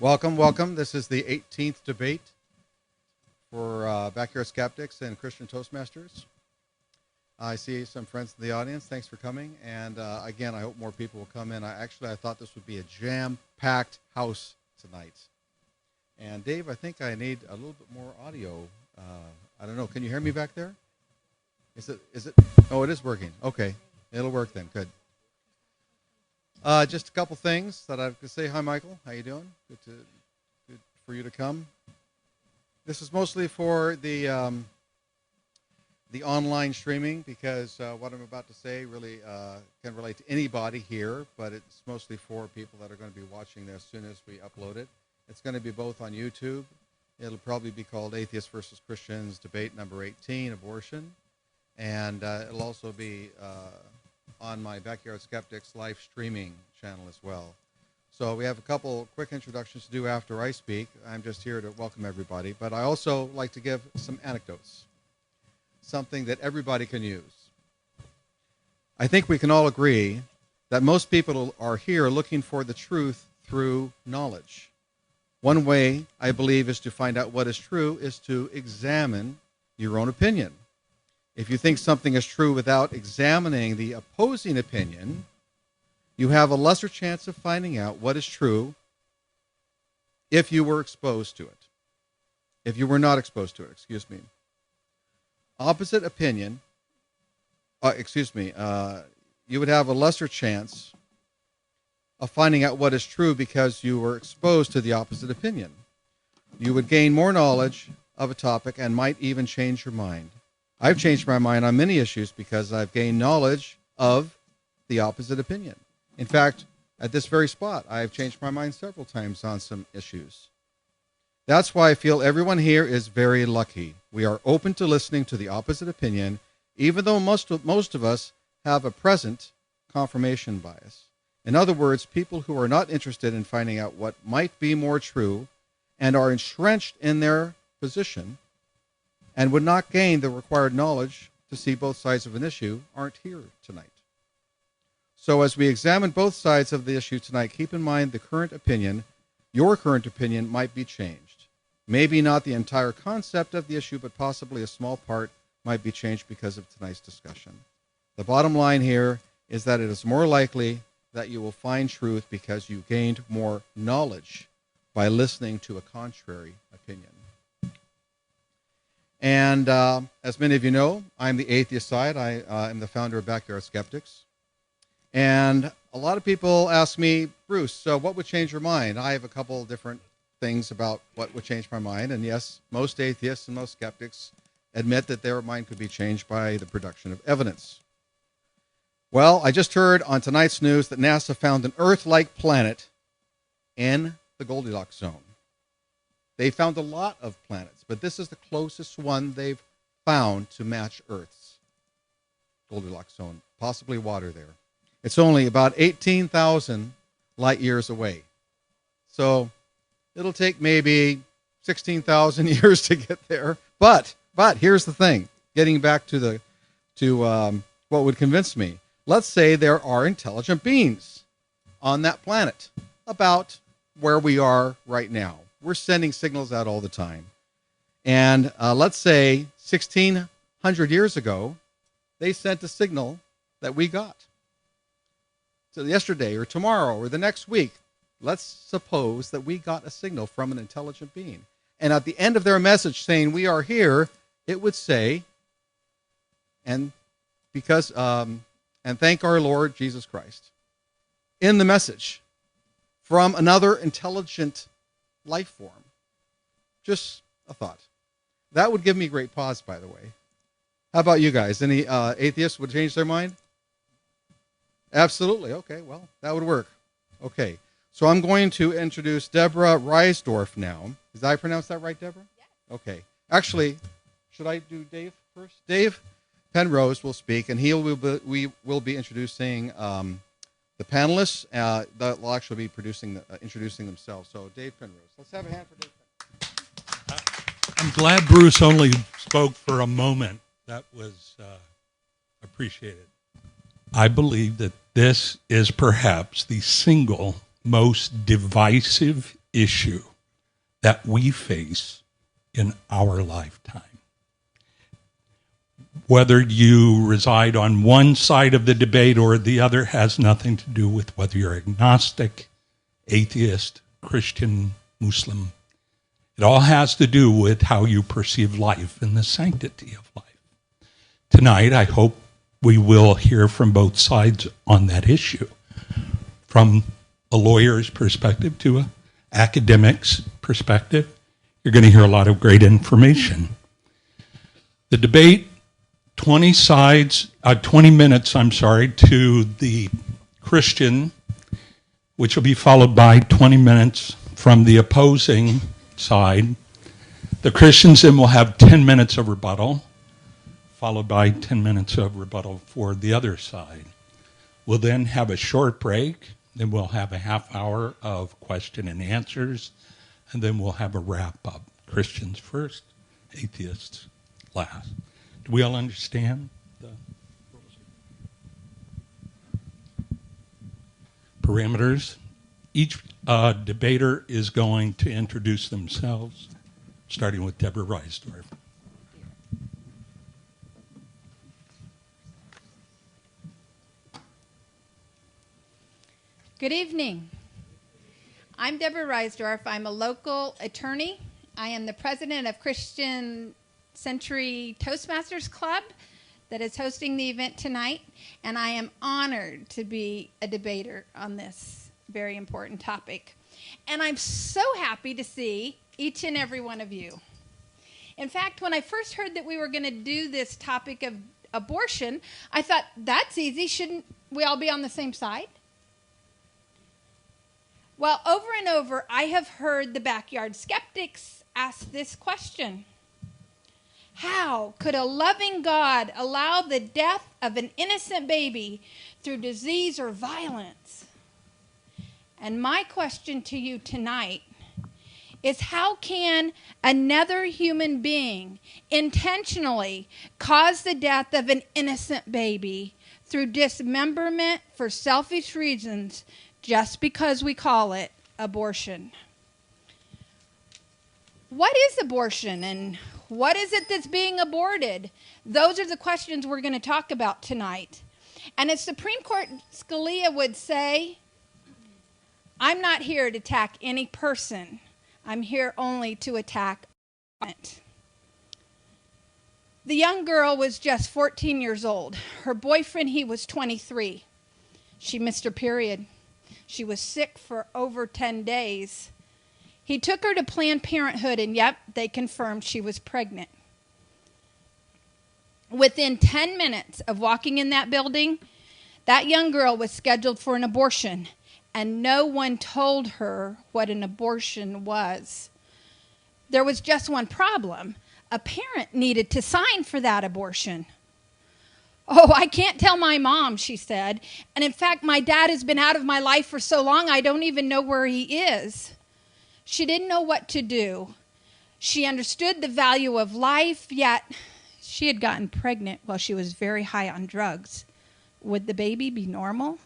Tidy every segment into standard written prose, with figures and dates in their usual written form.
Welcome, welcome. This is the 18th debate for Backyard Skeptics and Christian Toastmasters. I see some friends in the audience. Thanks for coming. And again, I hope more people will come in. I thought this would be a jam-packed house tonight. And Dave, I think I need a little bit more audio. I don't know. Can you hear me back there? Is it? Oh, it is working. Okay. It'll work then. Good. Just a couple things that I could say. Hi, Michael. How you doing? Good for you to come. This is mostly for the online streaming because what I'm about to say really can relate to anybody here, but it's mostly for people that are going to be watching this as soon as we upload it. It's going to be both on YouTube. It'll probably be called Atheists versus Christians, debate number 18, abortion. And it'll also be on my Backyard Skeptics live streaming channel as well. So we have a couple quick introductions to do after I speak. I'm just here to welcome everybody, but I also like to give some anecdotes, something that everybody can use. I think we can all agree that most people are here looking for the truth through knowledge. One way, I believe, is to find out what is true is to examine your own opinion. If you think something is true without examining the opposing opinion, you have a lesser chance of finding out what is true if you were exposed to it. If you were not exposed to it, excuse me. Opposite opinion, you would have a lesser chance of finding out what is true because you were exposed to the opposite opinion. You would gain more knowledge of a topic and might even change your mind. I've changed my mind on many issues because I've gained knowledge of the opposite opinion. In fact, at this very spot, I've changed my mind several times on some issues. That's why I feel everyone here is very lucky. We are open to listening to the opposite opinion, even though most of us have a present confirmation bias. In other words, people who are not interested in finding out what might be more true and are entrenched in their position and would not gain the required knowledge to see both sides of an issue aren't here tonight. So as we examine both sides of the issue tonight, keep in mind the current opinion, your current opinion might be changed. Maybe not the entire concept of the issue, but possibly a small part might be changed because of tonight's discussion. The bottom line here is that it is more likely that you will find truth because you gained more knowledge by listening to a contrary opinion. And as many of you know, I'm the atheist side. I am the founder of Backyard Skeptics. And a lot of people ask me, Bruce, so what would change your mind? I have a couple different things about what would change my mind. And yes, most atheists and most skeptics admit that their mind could be changed by the production of evidence. Well, I just heard on tonight's news that NASA found an Earth-like planet in the Goldilocks zone. They found a lot of planets, but this is the closest one they've found to match Earth's Goldilocks zone, possibly water there. It's only about 18,000 light years away. So it'll take maybe 16,000 years to get there. But here's the thing, getting back to what would convince me. Let's say there are intelligent beings on that planet about where we are right now. We're sending signals out all the time. And let's say 1,600 years ago, they sent a signal that we got. So yesterday or tomorrow or the next week, let's suppose that we got a signal from an intelligent being. And at the end of their message saying we are here, it would say, and thank our Lord Jesus Christ. In the message, from another intelligent life form. Just a thought. That would give me great pause, by the way. How about you guys? Any atheists would change their mind? Absolutely. Okay, well, that would work. Okay, so I'm going to introduce Deborah Reisdorph now. Did I pronounce that right, Deborah? Yes. Okay. Actually, should I do Dave first? Dave Penrose will speak, and we will be introducing the panelists that will actually be introducing themselves. So Dave Penrose. Let's have a hand for Dave Penrose. I'm glad Bruce only spoke for a moment. That was appreciated. I believe that this is perhaps the single most divisive issue that we face in our lifetime. Whether you reside on one side of the debate or the other has nothing to do with whether you're agnostic, atheist, Christian, Muslim. It all has to do with how you perceive life and the sanctity of life. Tonight, I hope we will hear from both sides on that issue, from a lawyer's perspective to an academic's perspective. You're going to hear a lot of great information. The debate, 20 minutes, to the Christian, which will be followed by 20 minutes from the opposing side. The Christians then will have 10 minutes of rebuttal, followed by 10 minutes of rebuttal for the other side. We'll then have a short break, then we'll have a half hour of question and answers, and then we'll have a wrap-up. Christians first, atheists last. Do we all understand the parameters? Each debater is going to introduce themselves, starting with Deborah Reisdorph. Good evening. I'm Deborah Reisdorph. I'm a local attorney. I am the president of Christian Century Toastmasters Club that is hosting the event tonight, and I am honored to be a debater on this very important topic. And I'm so happy to see each and every one of you. In fact, when I first heard that we were going to do this topic of abortion, I thought, that's easy. Shouldn't we all be on the same side? Well, over and over, I have heard the backyard skeptics ask this question. How could a loving God allow the death of an innocent baby through disease or violence? And my question to you tonight is, how can another human being intentionally cause the death of an innocent baby through dismemberment for selfish reasons just because we call it abortion? What is abortion, and what is it that's being aborted? Those are the questions we're going to talk about tonight. And as Supreme Court Scalia would say, I'm not here to attack any person. I'm here only to attack it. The young girl was just 14 years old. Her boyfriend, he was 23. She missed her period. She was sick for over 10 days. He took her to Planned Parenthood, and yep, they confirmed she was pregnant. Within 10 minutes of walking in that building, that young girl was scheduled for an abortion, and no one told her what an abortion was. There was just one problem. A parent needed to sign for that abortion. Oh, I can't tell my mom, she said. And in fact, my dad has been out of my life for so long, I don't even know where he is. She didn't know what to do. She understood the value of life, yet she had gotten pregnant while she was very high on drugs. Would the baby be normal?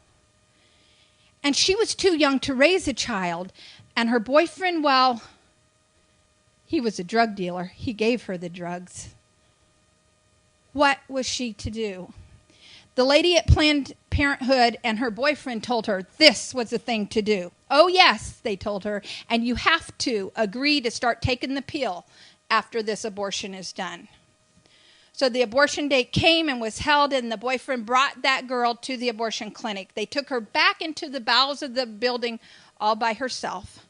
And she was too young to raise a child. And her boyfriend, well, he was a drug dealer. He gave her the drugs. What was she to do? The lady at Planned Parenthood and her boyfriend told her this was the thing to do. Oh, yes, they told her, and you have to agree to start taking the pill after this abortion is done. So the abortion date came and was held, and the boyfriend brought that girl to the abortion clinic. They took her back into the bowels of the building all by herself.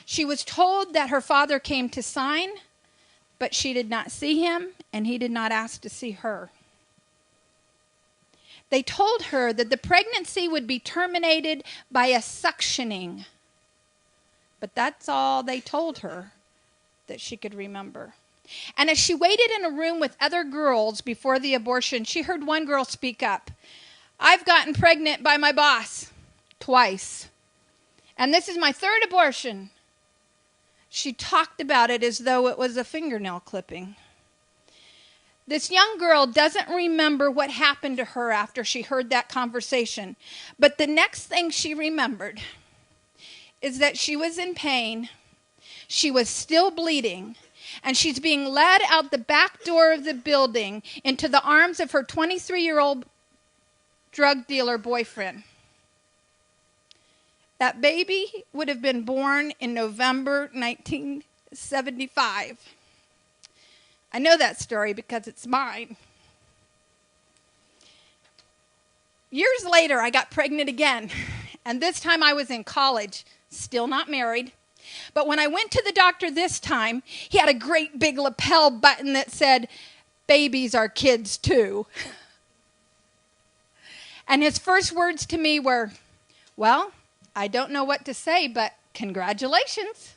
She was told that her father came to sign, but she did not see him, and he did not ask to see her. They told her that the pregnancy would be terminated by a suctioning. But that's all they told her that she could remember. And as she waited in a room with other girls before the abortion, she heard one girl speak up. I've gotten pregnant by my boss twice. And this is my third abortion. She talked about it as though it was a fingernail clipping. This young girl doesn't remember what happened to her after she heard that conversation. But the next thing she remembered is that she was in pain She was still bleeding, and she's being led out the back door of the building into the arms of her 23-year-old drug dealer boyfriend. That baby would have been born in November 1975. I know that story because it's mine. Years later, I got pregnant again, and this time I was in college, still not married. But when I went to the doctor this time, he had a great big lapel button that said, "Babies are kids too." And his first words to me were, "Well, I don't know what to say, but congratulations."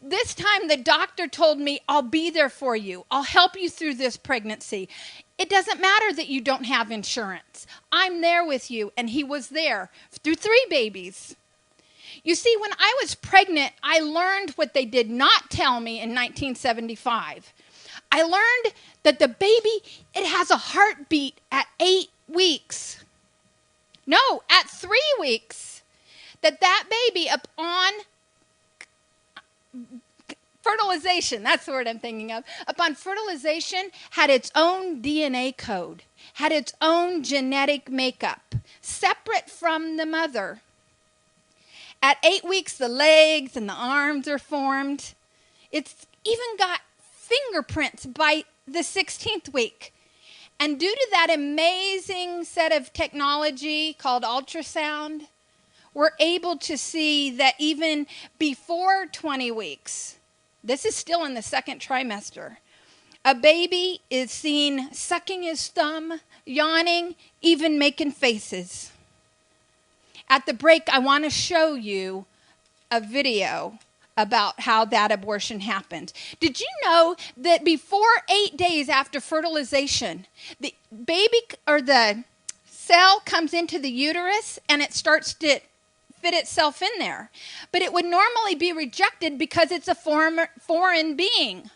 This time the doctor told me, "I'll be there for you. I'll help you through this pregnancy. It doesn't matter that you don't have insurance. I'm there with you." And he was there through 3 babies. You see, when I was pregnant, I learned what they did not tell me in 1975. I learned that the baby, it has a heartbeat at 8 weeks. No, at 3 weeks. That baby upon fertilization, that's the word I'm thinking of, upon fertilization had its own DNA code, had its own genetic makeup, separate from the mother. At 8 weeks, the legs and the arms are formed. It's even got fingerprints by the 16th week. And due to that amazing set of technology called ultrasound, we're able to see that even before 20 weeks, this is still in the 2nd trimester, a baby is seen sucking his thumb, yawning, even making faces. At the break, I want to show you a video about how that abortion happened. Did you know that before 8 days after fertilization, the baby or the cell comes into the uterus and it starts to fit itself in there? But it would normally be rejected because it's a foreign being.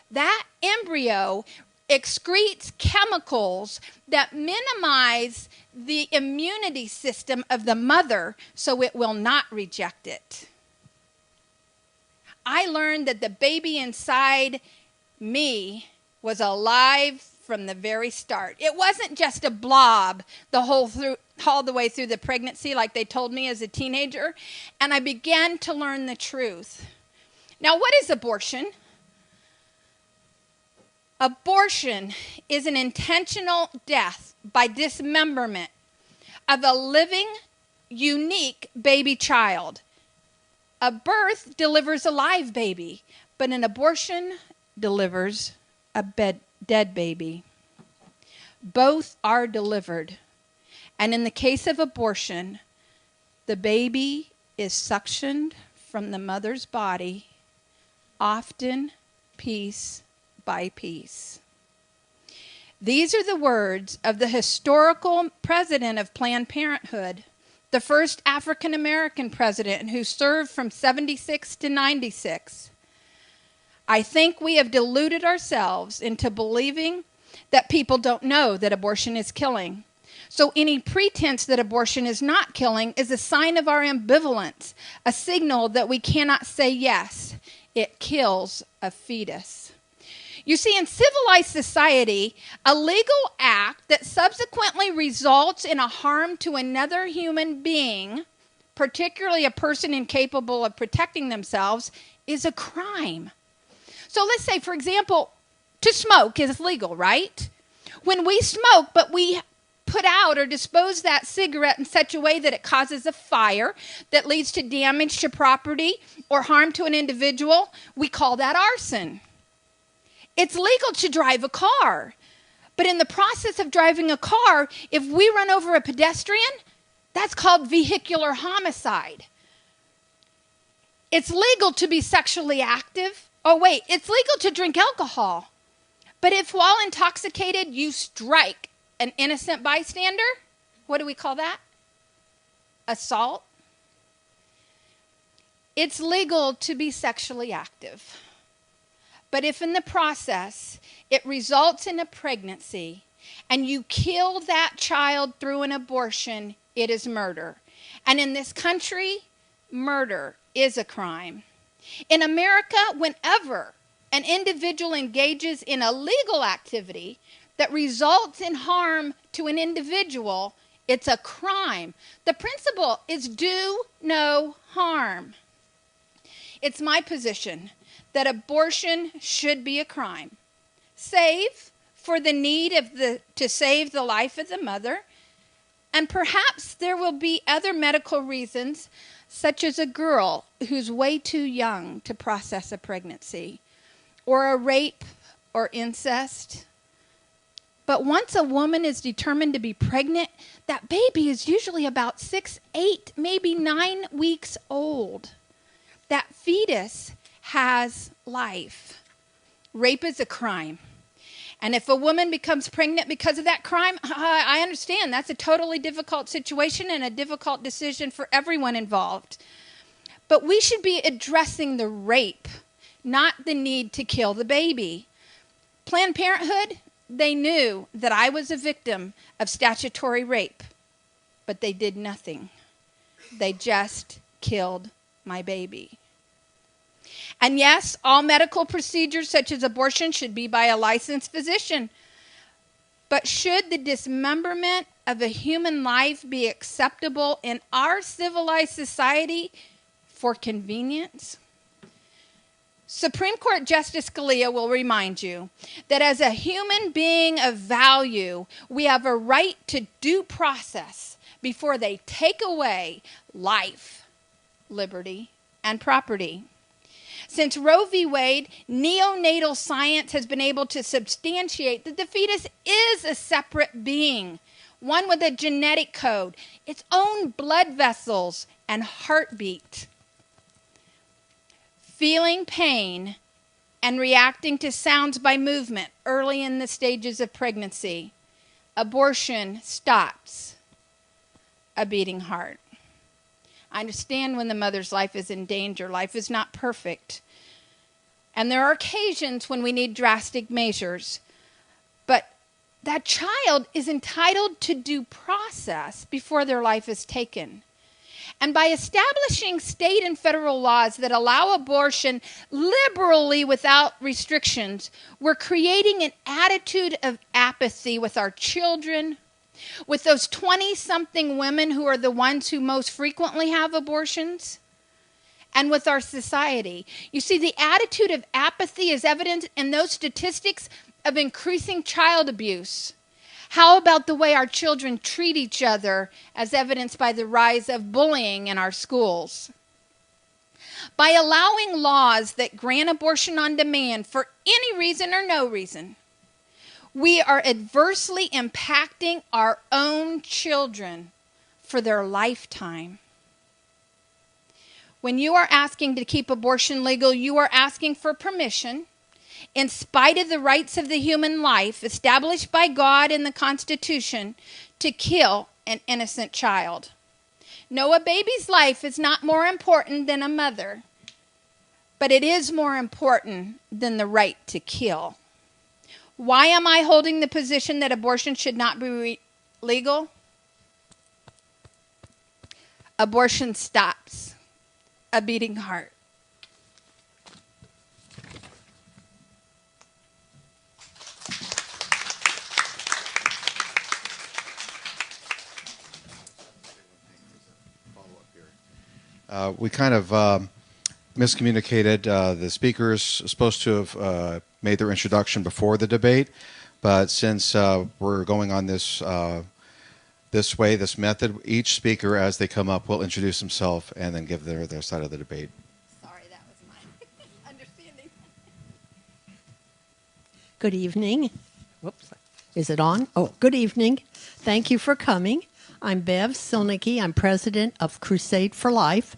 That embryo excretes chemicals that minimize the immunity system of the mother so it will not reject it. I learned that the baby inside me was alive from the very start. It wasn't just a blob all the way through the pregnancy like they told me as a teenager, and I began to learn the truth. Now, what is abortion? Abortion is an intentional death by dismemberment of a living, unique baby child. A birth delivers a live baby, but an abortion delivers a dead baby. Both are delivered. And in the case of abortion, the baby is suctioned from the mother's body, often piece by piece. These are the words of the historical president of Planned Parenthood, the first African American president who served from 76 to 96. I think we have deluded ourselves into believing that people don't know that abortion is killing. So any pretense that abortion is not killing is a sign of our ambivalence, a signal that we cannot say yes. It kills a fetus. You see, in civilized society, a legal act that subsequently results in a harm to another human being, particularly a person incapable of protecting themselves, is a crime. So let's say, for example, to smoke is legal, right? When we smoke, but we put out or dispose that cigarette in such a way that it causes a fire that leads to damage to property or harm to an individual, we call that arson. It's legal to drive a car, but in the process of driving a car, if we run over a pedestrian, that's called vehicular homicide. It's legal to be sexually active. Oh, wait, it's legal to drink alcohol. But if while intoxicated you strike an innocent bystander, what do we call that? Assault. It's legal to be sexually active. But if in the process it results in a pregnancy and you kill that child through an abortion, it is murder. And in this country, murder is a crime. In America, whenever an individual engages in a legal activity that results in harm to an individual, it's a crime. The principle is do no harm. It's my position that abortion should be a crime, save for the need to save the life of the mother, and perhaps there will be other medical reasons, such as a girl who's way too young to process a pregnancy, or a rape or incest. But once a woman is determined to be pregnant, that baby is usually about 6, 8, maybe 9 weeks old. That fetus has life. Rape is a crime. And if a woman becomes pregnant because of that crime, I understand that's a totally difficult situation and a difficult decision for everyone involved. But we should be addressing the rape, not the need to kill the baby. Planned Parenthood, they knew that I was a victim of statutory rape, but they did nothing. They just killed my baby. And yes, all medical procedures such as abortion should be by a licensed physician. But should the dismemberment of a human life be acceptable in our civilized society for convenience? Supreme Court Justice Scalia will remind you that as a human being of value, we have a right to due process before they take away life, liberty, and property. Since Roe v. Wade, neonatal science has been able to substantiate that the fetus is a separate being, one with a genetic code, its own blood vessels, and heartbeat. Feeling pain and reacting to sounds by movement early in the stages of pregnancy, abortion stops a beating heart. I understand when the mother's life is in danger. Life is not perfect. And there are occasions when we need drastic measures. But that child is entitled to due process before their life is taken. And by establishing state and federal laws that allow abortion liberally without restrictions, we're creating an attitude of apathy with our children, with those 20-something women who are the ones who most frequently have abortions, and with our society. You see, the attitude of apathy is evident in those statistics of increasing child abuse. How about the way our children treat each other, as evidenced by the rise of bullying in our schools? By allowing laws that grant abortion on demand for any reason or no reason, we are adversely impacting our own children for their lifetime. When you are asking to keep abortion legal, you are asking for permission, in spite of the rights of the human life established by God in the Constitution, to kill an innocent child. No, a baby's life is not more important than a mother, but it is more important than the right to kill. Why am I holding the position that abortion should not be legal? Abortion stops a beating heart. We kind of miscommunicated. The speakers supposed to have made their introduction before the debate, but since we're going on this method, each speaker, as they come up, will introduce himself and then give their side of the debate. Sorry, that was my understanding. Good evening. Whoops. Is it on? Oh, good evening. Thank you for coming. I'm Bev Selnicki. I'm president of Crusade for Life,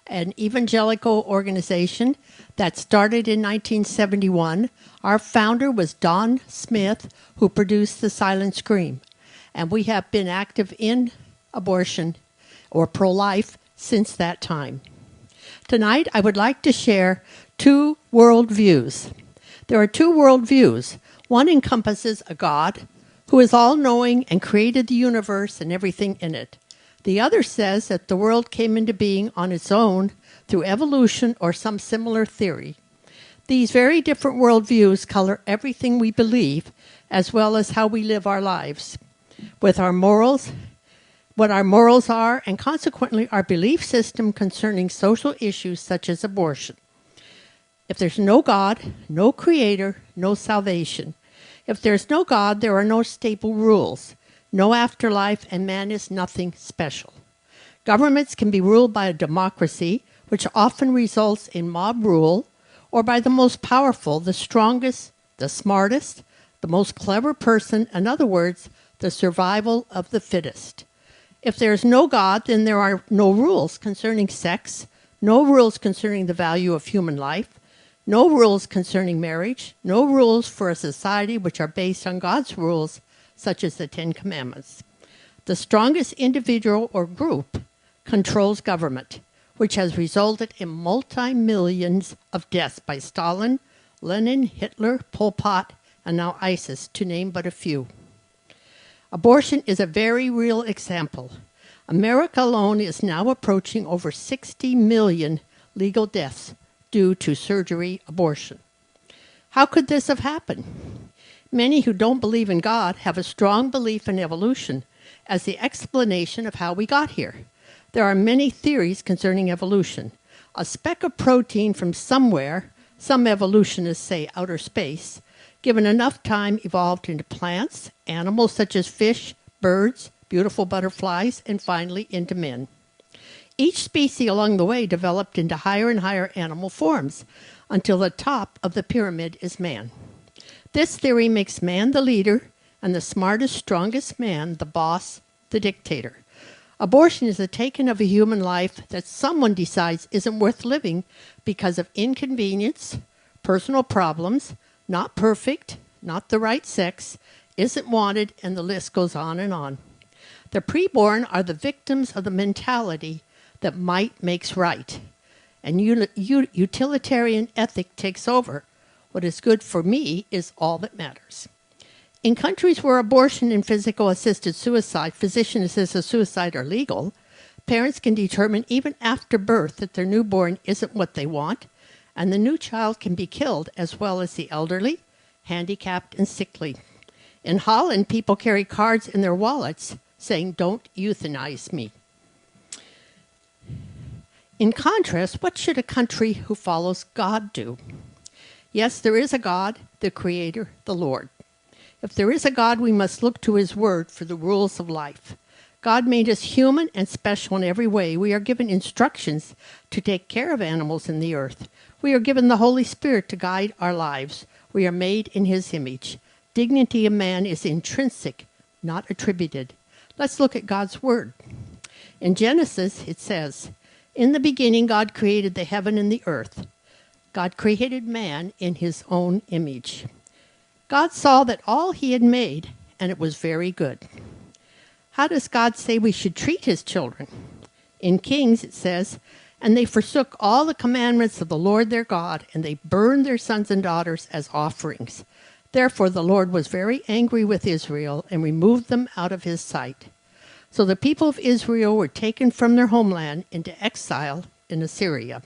an evangelical organization that started in 1971. Our founder was Don Smith, who produced The Silent Scream. And we have been active in abortion or pro-life since that time. Tonight, I would like to share two worldviews. There are two worldviews. One encompasses a God who is all-knowing and created the universe and everything in it. The other says that the world came into being on its own through evolution or some similar theory. These very different worldviews color everything we believe, as well as how we live our lives, with our morals, what our morals are, and consequently our belief system concerning social issues such as abortion. If there's no God, no creator, no salvation. If there's no God, there are no stable rules, no afterlife, and man is nothing special. Governments can be ruled by a democracy, which often results in mob rule, or by the most powerful, the strongest, the smartest, the most clever person, in other words, the survival of the fittest. If there is no God, then there are no rules concerning sex, no rules concerning the value of human life, no rules concerning marriage, no rules for a society which are based on God's rules, such as the Ten Commandments. The strongest individual or group controls government, which has resulted in multi-millions of deaths by Stalin, Lenin, Hitler, Pol Pot, and now ISIS, to name but a few. Abortion is a very real example. America alone is now approaching over 60 million legal deaths due to surgery abortion. How could this have happened? Many who don't believe in God have a strong belief in evolution as the explanation of how we got here. There are many theories concerning evolution. A speck of protein from somewhere, some evolutionists say outer space, given enough time evolved into plants, animals such as fish, birds, beautiful butterflies, and finally into men. Each species along the way developed into higher and higher animal forms until the top of the pyramid is man. This theory makes man the leader and the smartest, strongest man the boss, the dictator. Abortion is the taking of a human life that someone decides isn't worth living because of inconvenience, personal problems, not perfect, not the right sex, isn't wanted, and the list goes on and on. The preborn are the victims of the mentality that might makes right, and utilitarian ethic takes over. What is good for me is all that matters. In countries where abortion and physician-assisted suicide are legal, parents can determine even after birth that their newborn isn't what they want, and the new child can be killed, as well as the elderly, handicapped, and sickly. In Holland, people carry cards in their wallets saying, "Don't euthanize me." In contrast, what should a country who follows God do? Yes, there is a God, the Creator, the Lord. If there is a God, we must look to His Word for the rules of life. God made us human and special in every way. We are given instructions to take care of animals in the earth. We are given the Holy Spirit to guide our lives. We are made in His image. Dignity of man is intrinsic, not attributed. Let's look at God's Word. In Genesis, it says, "In the beginning, God created the heaven and the earth." God created man in His own image. God saw that all He had made, and it was very good. How does God say we should treat His children? In Kings, it says, "And they forsook all the commandments of the Lord their God, and they burned their sons and daughters as offerings. Therefore the Lord was very angry with Israel and removed them out of His sight." So the people of Israel were taken from their homeland into exile in Assyria.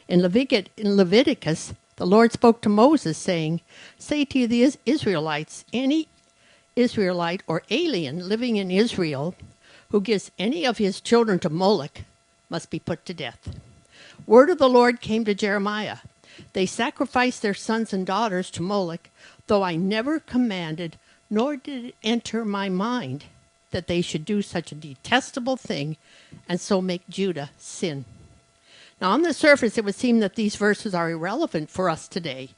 In Leviticus, the Lord spoke to Moses, saying, "Say to the Israelites, any Israelite or alien living in Israel who gives any of his children to Moloch must be put to death." Word of the Lord came to Jeremiah. "They sacrificed their sons and daughters to Moloch, though I never commanded, nor did it enter my mind that they should do such a detestable thing and so make Judah sin." Now, on the surface, it would seem that these verses are irrelevant for us today.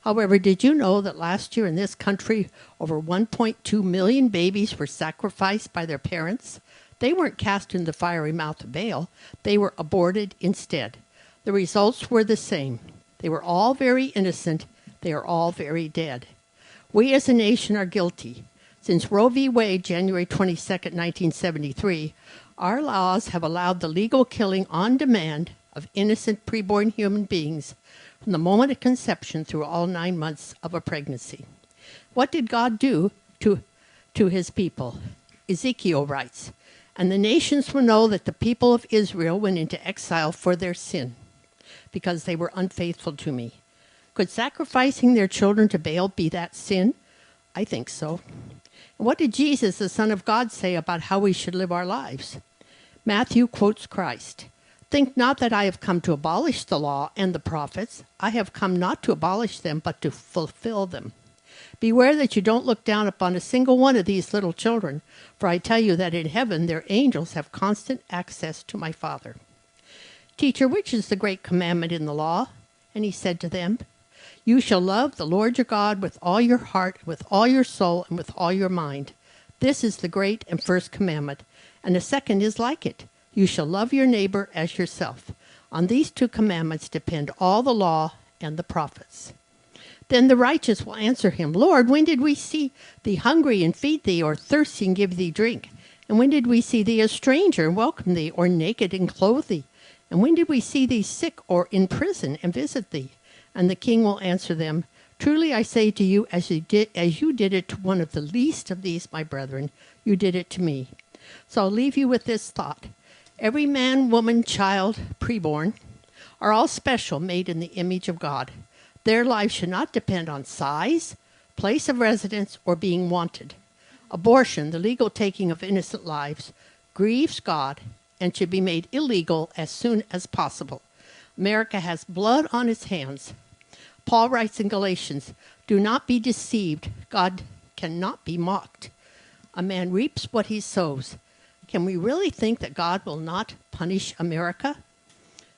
However, did you know that last year in this country, over 1.2 million babies were sacrificed by their parents? They weren't cast in the fiery mouth of Baal. They were aborted instead. The results were the same. They were all very innocent. They are all very dead. We as a nation are guilty. Since Roe v. Wade, January 22, 1973, our laws have allowed the legal killing on demand of innocent preborn human beings from the moment of conception through all 9 months of a pregnancy. What did God do to His people? Ezekiel writes, And the nations will know that the people of Israel went into exile for their sin, because they were unfaithful to me. Could sacrificing their children to Baal be that sin? I think so. And what did Jesus, the Son of God, say about how we should live our lives? Matthew quotes Christ. Think not that I have come to abolish the law and the prophets. I have come not to abolish them, but to fulfill them. Beware that you don't look down upon a single one of these little children, for I tell you that in heaven their angels have constant access to my Father. Teacher, which is the great commandment in the law? And he said to them, You shall love the Lord your God with all your heart, with all your soul, and with all your mind. This is the great and first commandment. And the second is like it. You shall love your neighbor as yourself. On these two commandments depend all the law and the prophets. Then the righteous will answer him, Lord, when did we see thee hungry and feed thee, or thirsty and give thee drink? And when did we see thee a stranger and welcome thee, or naked and clothe thee? And when did we see thee sick or in prison and visit thee? And the king will answer them, Truly I say to you, as you did it to one of the least of these, my brethren, you did it to me. So I'll leave you with this thought. Every man, woman, child, preborn, are all special, made in the image of God. Their lives should not depend on size, place of residence, or being wanted. Abortion, the legal taking of innocent lives, grieves God and should be made illegal as soon as possible. America has blood on its hands. Paul writes in Galatians, Do not be deceived. God cannot be mocked. A man reaps what he sows. Can we really think that God will not punish America?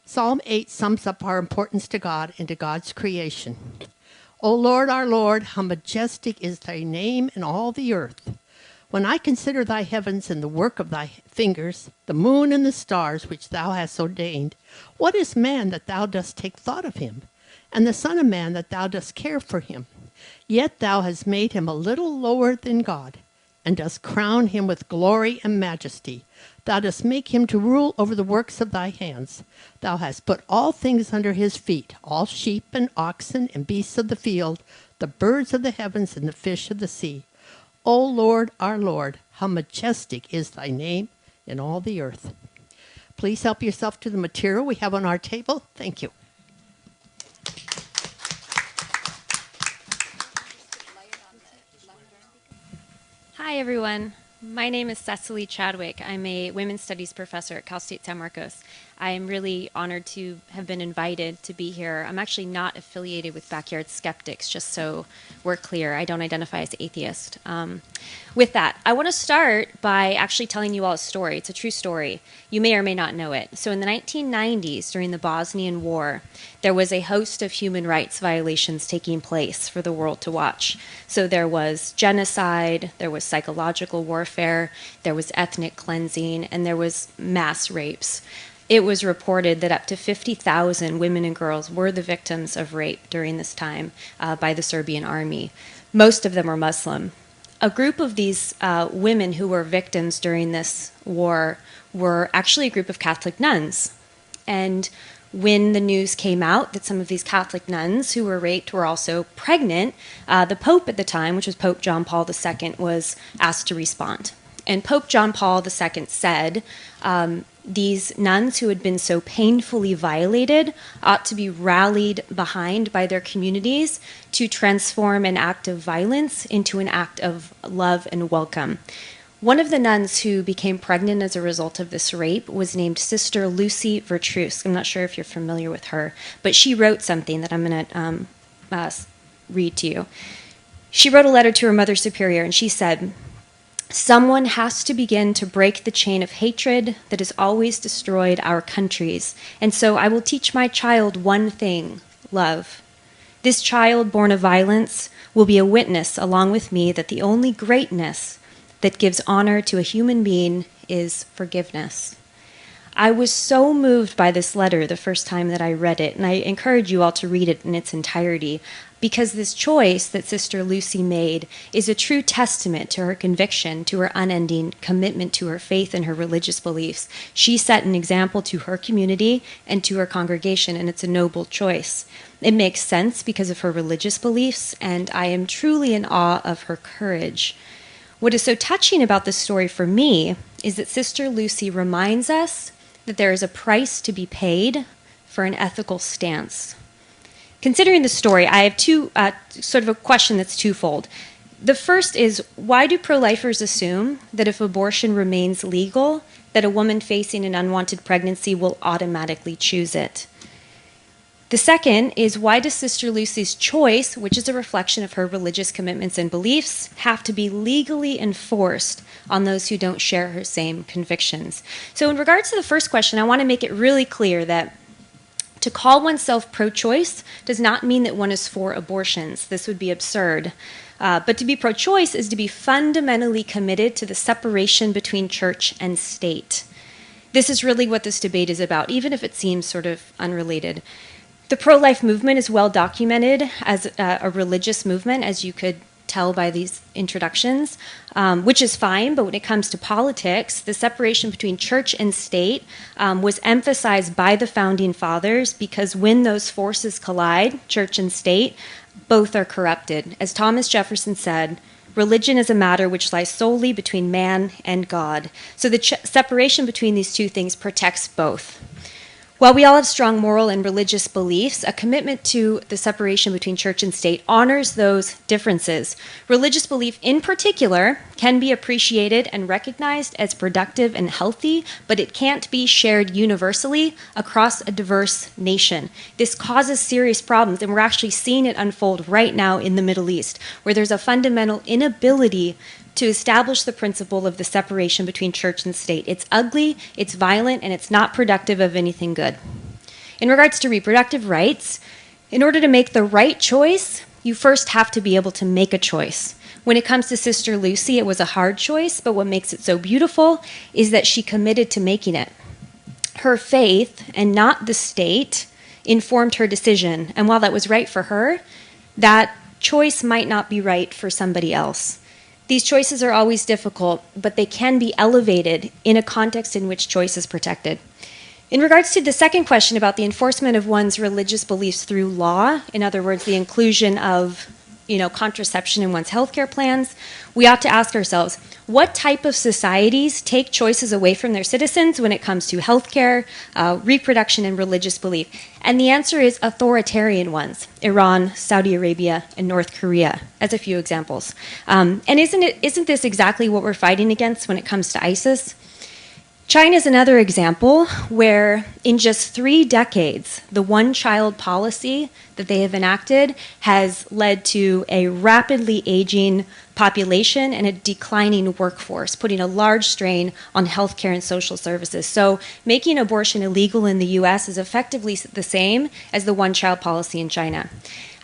Psalm 8 sums up our importance to God and to God's creation. O Lord, our Lord, how majestic is thy name in all the earth. When I consider thy heavens and the work of thy fingers, the moon and the stars which thou hast ordained, what is man that thou dost take thought of him, and the son of man that thou dost care for him? Yet thou hast made him a little lower than God, and dost crown him with glory and majesty. Thou dost make him to rule over the works of thy hands. Thou hast put all things under his feet, all sheep and oxen and beasts of the field, the birds of the heavens and the fish of the sea. O Lord, our Lord, how majestic is thy name in all the earth. Please help yourself to the material we have on our table. Thank you. Hi, everyone. My name is Cecili Chadwick. I'm a women's studies professor at Cal State San Marcos. I am really honored to have been invited to be here. I'm actually not affiliated with Backyard Skeptics, just so we're clear. I don't identify as atheist. With that, I want to start by actually telling you all a story. It's a true story. You may or may not know it. So in the 1990s, during the Bosnian War, there was a host of human rights violations taking place for the world to watch. So there was genocide, there was psychological warfare, there was ethnic cleansing, and there was mass rapes. It was reported that up to 50,000 women and girls were the victims of rape during this time by the Serbian army. Most of them were Muslim. A group of these women who were victims during this war were actually a group of Catholic nuns. And when the news came out that some of these Catholic nuns who were raped were also pregnant, the Pope at the time, which was Pope John Paul II, was asked to respond. And Pope John Paul II said, these nuns who had been so painfully violated ought to be rallied behind by their communities to transform an act of violence into an act of love and welcome. One of the nuns who became pregnant as a result of this rape was named Sister Lucy Vertruse. I'm not sure if you're familiar with her, but she wrote something that I'm going to read to you. She wrote a letter to her Mother Superior, and she said, "Someone has to begin to break the chain of hatred that has always destroyed our countries. And so I will teach my child one thing, love. This child born of violence will be a witness along with me that the only greatness that gives honor to a human being is forgiveness." I was so moved by this letter the first time that I read it, and I encourage you all to read it in its entirety, because this choice that Sister Lucy made is a true testament to her conviction, to her unending commitment to her faith and her religious beliefs. She set an example to her community and to her congregation, and it's a noble choice. It makes sense because of her religious beliefs, and I am truly in awe of her courage. What is so touching about this story for me is that Sister Lucy reminds us that there is a price to be paid for an ethical stance. Considering the story, I have sort of a question that's twofold. The first is, why do pro-lifers assume that if abortion remains legal, that a woman facing an unwanted pregnancy will automatically choose it? The second is, why does Sister Lucy's choice, which is a reflection of her religious commitments and beliefs, have to be legally enforced on those who don't share her same convictions? So in regards to the first question, I want to make it really clear that to call oneself pro-choice does not mean that one is for abortions. This would be absurd. But to be pro-choice is to be fundamentally committed to the separation between church and state. This is really what this debate is about, even if it seems sort of unrelated. The pro-life movement is well documented as a religious movement, as you could tell by these introductions, which is fine, but when it comes to politics, the separation between church and state was emphasized by the founding fathers because when those forces collide, church and state, both are corrupted. As Thomas Jefferson said, religion is a matter which lies solely between man and God. So the separation between these two things protects both. While we all have strong moral and religious beliefs, a commitment to the separation between church and state honors those differences. Religious belief in particular can be appreciated and recognized as productive and healthy, but it can't be shared universally across a diverse nation. This causes serious problems, and we're actually seeing it unfold right now in the Middle East, where there's a fundamental inability to establish the principle of the separation between church and state. It's ugly, it's violent, and it's not productive of anything good. In regards to reproductive rights, in order to make the right choice, you first have to be able to make a choice. When it comes to Sister Lucy, it was a hard choice, but what makes it so beautiful is that she committed to making it. Her faith, and not the state, informed her decision, and while that was right for her, that choice might not be right for somebody else. These choices are always difficult, but they can be elevated in a context in which choice is protected. In regards to the second question about the enforcement of one's religious beliefs through law, in other words, the inclusion of contraception in one's healthcare plans, we ought to ask ourselves, what type of societies take choices away from their citizens when it comes to healthcare, reproduction, and religious belief? And the answer is authoritarian ones: Iran, Saudi Arabia, and North Korea, as a few examples. And isn't this exactly what we're fighting against when it comes to ISIS? China is another example where in just 3 decades, the one-child policy that they have enacted has led to a rapidly aging population and a declining workforce, putting a large strain on healthcare and social services. So making abortion illegal in the US is effectively the same as the one-child policy in China.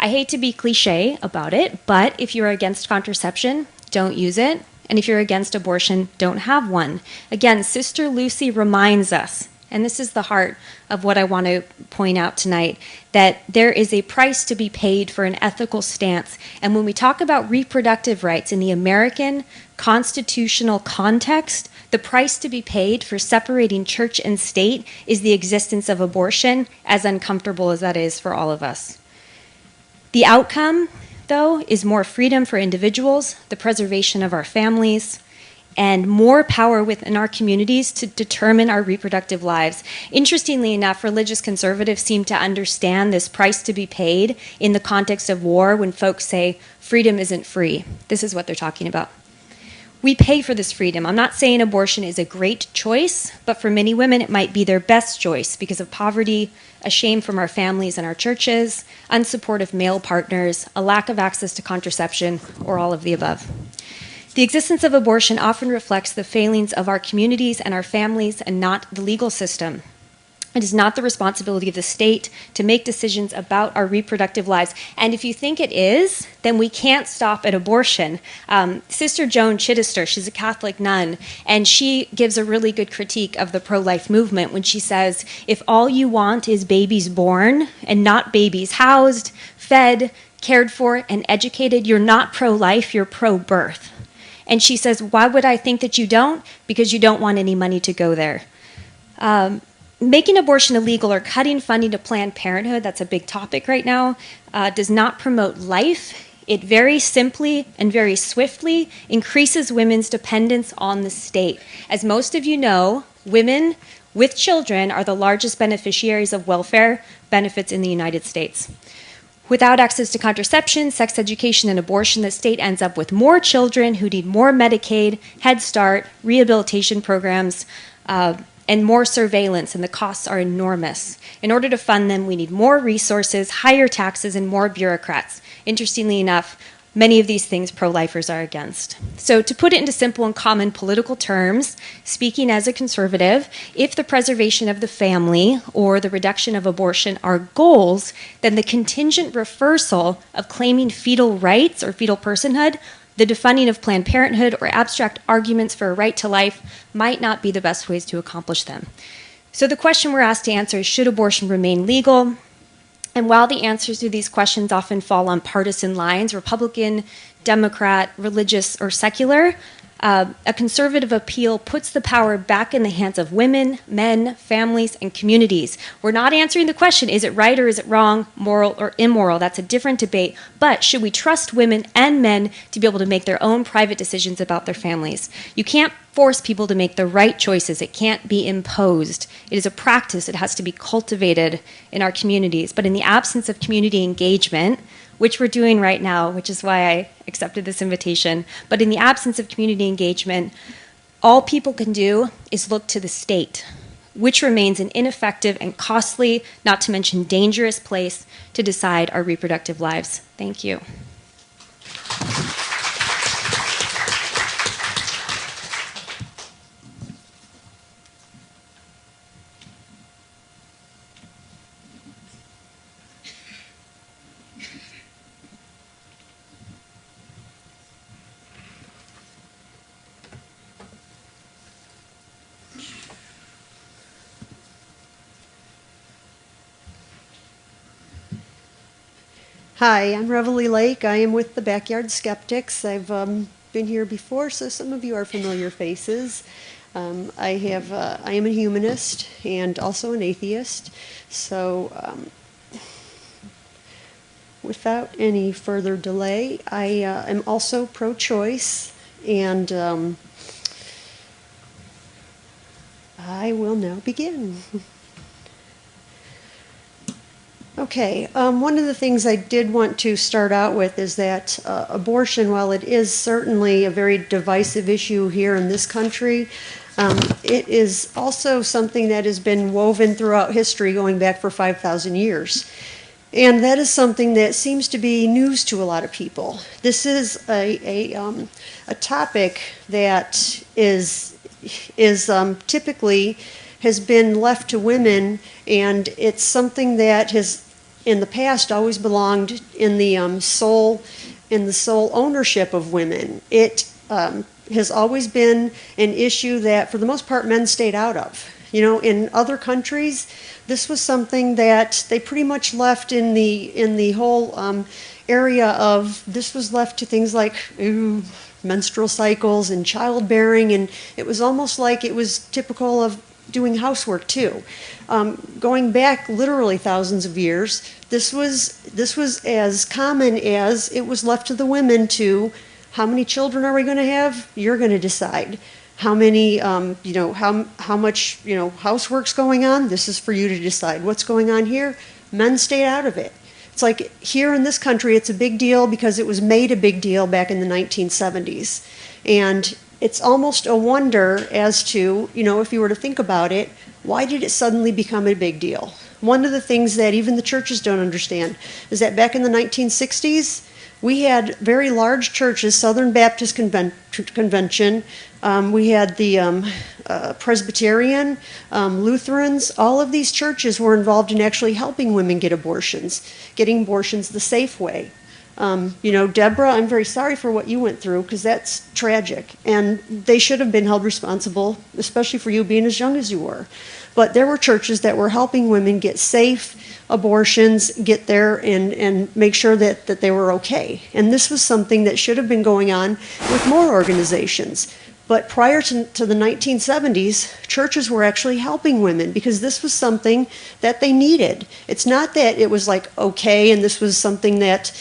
I hate to be cliche about it, but if you're against contraception, don't use it. And if you're against abortion, don't have one. Again, Sister Lucy reminds us, and this is the heart of what I want to point out tonight, that there is a price to be paid for an ethical stance. And when we talk about reproductive rights in the American constitutional context, the price to be paid for separating church and state is the existence of abortion, as uncomfortable as that is for all of us. The outcome, though, is more freedom for individuals, the preservation of our families, and more power within our communities to determine our reproductive lives. Interestingly enough, religious conservatives seem to understand this price to be paid in the context of war when folks say freedom isn't free. This is what they're talking about. We pay for this freedom. I'm not saying abortion is a great choice, but for many women it might be their best choice because of poverty, a shame from our families and our churches, unsupportive male partners, a lack of access to contraception, or all of the above. The existence of abortion often reflects the failings of our communities and our families and not the legal system. It is not the responsibility of the state to make decisions about our reproductive lives. And if you think it is, then we can't stop at abortion. Sister Joan Chittister, she's a Catholic nun, and she gives a really good critique of the pro-life movement when she says, if all you want is babies born and not babies housed, fed, cared for, and educated, you're not pro-life, you're pro-birth. And she says, why would I think that you don't? Because you don't want any money to go there. Making abortion illegal or cutting funding to Planned Parenthood, that's a big topic right now, does not promote life It very simply and very swiftly increases women's dependence on the state. As most of you know, women with children are the largest beneficiaries of welfare benefits in the United States. Without access to contraception, sex education, and abortion, the state ends up with more children who need more Medicaid, Head Start, rehabilitation programs, and more surveillance, and the costs are enormous. In order to fund them, we need more resources, higher taxes, and more bureaucrats. Interestingly enough, many of these things pro-lifers are against. So to put it into simple and common political terms, speaking as a conservative, if the preservation of the family or the reduction of abortion are goals, then the contingent reversal of claiming fetal rights or fetal personhood, the defunding of Planned Parenthood, or abstract arguments for a right to life might not be the best ways to accomplish them. So the question we're asked to answer is, should abortion remain legal? And while the answers to these questions often fall on partisan lines, Republican, Democrat, religious, or secular, a conservative appeal puts the power back in the hands of women, men, families, and communities. We're not answering the question, is it right or is it wrong, moral or immoral? That's a different debate. But should we trust women and men to be able to make their own private decisions about their families? You can't force people to make the right choices. It can't be imposed. It is a practice. It has to be cultivated in our communities. But in the absence of community engagement, which we're doing right now, which is why I accepted this invitation. But in the absence of community engagement, all people can do is look to the state, which remains an ineffective and costly, not to mention dangerous place to decide our reproductive lives. Thank you. Hi, I'm Revilee Lake. I am with the Backyard Skeptics. I've been here before, so some of you are familiar faces. I am a humanist and also an atheist. So without any further delay, I am also pro-choice, and I will now begin. Okay, one of the things I did want to start out with is that abortion, while it is certainly a very divisive issue here in this country, it is also something that has been woven throughout history going back for 5,000 years. And that is something that seems to be news to a lot of people. This is a topic that is typically has been left to women, and it's something that has in the past always belonged in the sole ownership of women. It has always been an issue that for the most part men stayed out of. You know, in other countries, this was something that they pretty much left in the whole area of, this was left to things like menstrual cycles and childbearing, and it was almost like it was typical of doing housework too. Going back literally thousands of years, this was as common as it was left to the women to, how many children are we going to have? You're going to decide. How many, how much, housework's going on? This is for you to decide. What's going on here? Men stayed out of it. It's like here in this country, it's a big deal because it was made a big deal back in the 1970s. And it's almost a wonder as to, if you were to think about it, why did it suddenly become a big deal? One of the things that even the churches don't understand is that back in the 1960s, we had very large churches, Southern Baptist Convention, we had the Presbyterian, Lutherans. All of these churches were involved in actually helping women get abortions, getting abortions the safe way. Deborah, I'm very sorry for what you went through, because that's tragic. And they should have been held responsible, especially for you being as young as you were. But there were churches that were helping women get safe abortions, get there and make sure that they were okay. And this was something that should have been going on with more organizations. But prior to the 1970s, churches were actually helping women because this was something that they needed. It's not that it was like okay and this was something that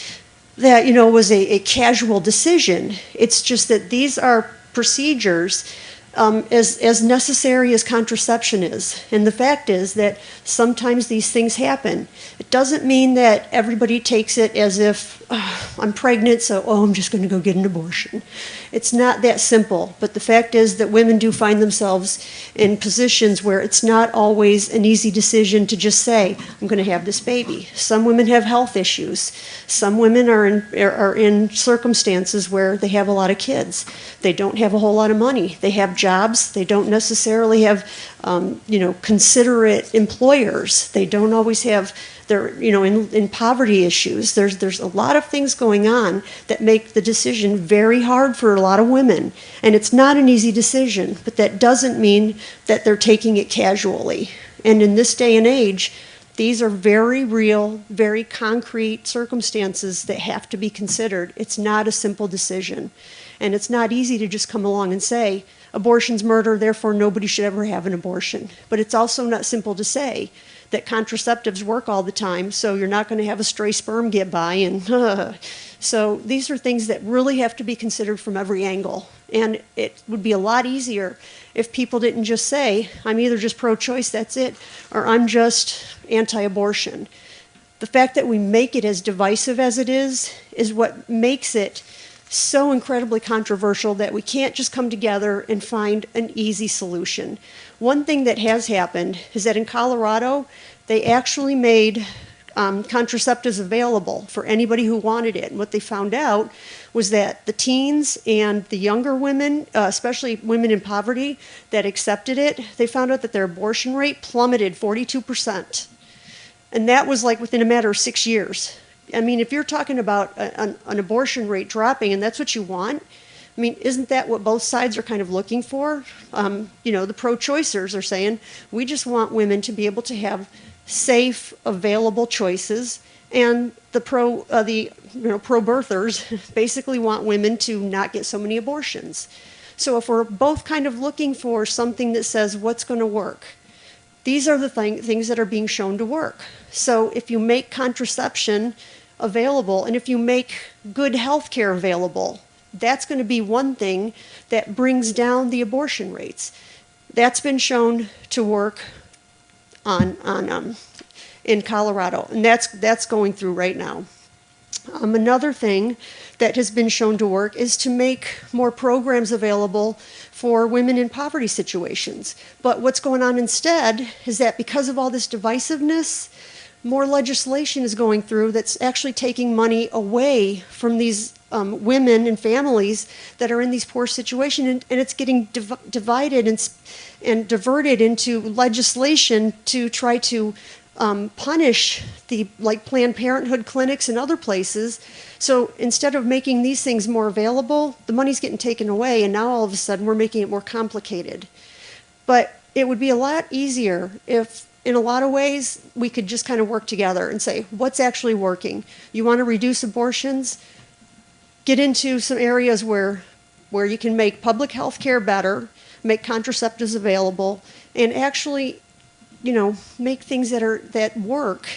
that, was a casual decision. It's just that these are procedures as necessary as contraception is. And the fact is that sometimes these things happen. It doesn't mean that everybody takes it as if, I'm pregnant, so, I'm just going to go get an abortion. It's not that simple. But the fact is that women do find themselves in positions where it's not always an easy decision to just say, I'm going to have this baby. Some women have health issues. Some women are in circumstances where they have a lot of kids. They don't have a whole lot of money. They have jobs. They don't necessarily have, considerate employers. They don't always have their, in poverty issues. There's a lot of things going on that make the decision very hard for a lot of women. And it's not an easy decision, but that doesn't mean that they're taking it casually. And in this day and age, these are very real, very concrete circumstances that have to be considered. It's not a simple decision. And it's not easy to just come along and say, abortion's murder, therefore nobody should ever have an abortion. But it's also not simple to say that contraceptives work all the time, so you're not going to have a stray sperm get by. And so these are things that really have to be considered from every angle. And it would be a lot easier if people didn't just say, I'm either just pro-choice, that's it, or I'm just anti-abortion. The fact that we make it as divisive as it is what makes it so incredibly controversial that we can't just come together and find an easy solution. One thing that has happened is that in Colorado, they actually made contraceptives available for anybody who wanted it. And what they found out was that the teens and the younger women, especially women in poverty that accepted it, they found out that their abortion rate plummeted 42%. And that was like within a matter of 6 years. I mean, if you're talking about an abortion rate dropping and that's what you want, I mean, isn't that what both sides are kind of looking for? The pro-choicers are saying, we just want women to be able to have safe, available choices, and the pro-birthers basically want women to not get so many abortions. So if we're both kind of looking for something that says what's going to work, these are the things that are being shown to work. So if you make contraception available, and if you make good health care available, that's going to be one thing that brings down the abortion rates. That's been shown to work in Colorado, and that's going through right now. Another thing that has been shown to work is to make more programs available for women in poverty situations. But what's going on instead is that because of all this divisiveness, more legislation is going through that's actually taking money away from these women and families that are in these poor situations, and it's getting divided and diverted into legislation to try to punish the Planned Parenthood clinics and other places. So instead of making these things more available, the money's getting taken away, and now all of a sudden we're making it more complicated. But it would be a lot easier if, in a lot of ways, we could just kind of work together and say, what's actually working? You want to reduce abortions? Get into some areas where you can make public health care better, make contraceptives available, and actually, make things that work,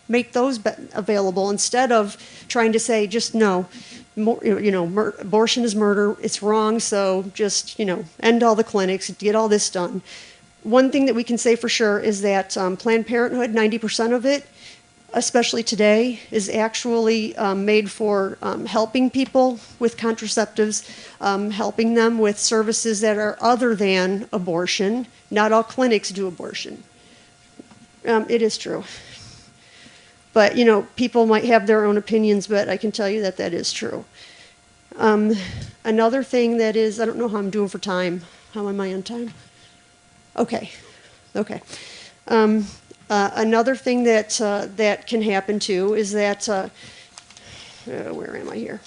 make those available instead of trying to say just no, abortion is murder, it's wrong, so just, end all the clinics, get all this done. One thing that we can say for sure is that Planned Parenthood, 90% of it, especially today, is actually made for helping people with contraceptives, helping them with services that are other than abortion. Not all clinics do abortion. It is true. But, people might have their own opinions, but I can tell you that is true. Another thing that is, I don't know how I'm doing for time. How am I on time? Okay. Another thing that can happen too is that, where am I here?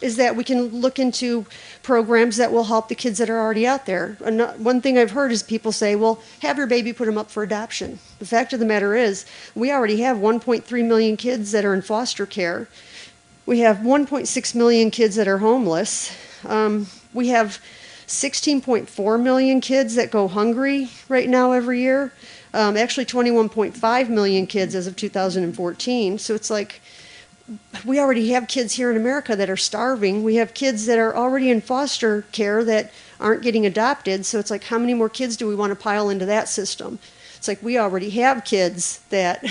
Is that we can look into programs that will help the kids that are already out there. One thing I've heard is people say, well, have your baby, put them up for adoption. The fact of the matter is, we already have 1.3 million kids that are in foster care. We have 1.6 million kids that are homeless. We have 16.4 million kids that go hungry right now every year. Actually 21.5 million kids as of 2014. So it's like, we already have kids here in America that are starving. We have kids that are already in foster care that aren't getting adopted. So it's like, how many more kids do we want to pile into that system? It's like we already have kids that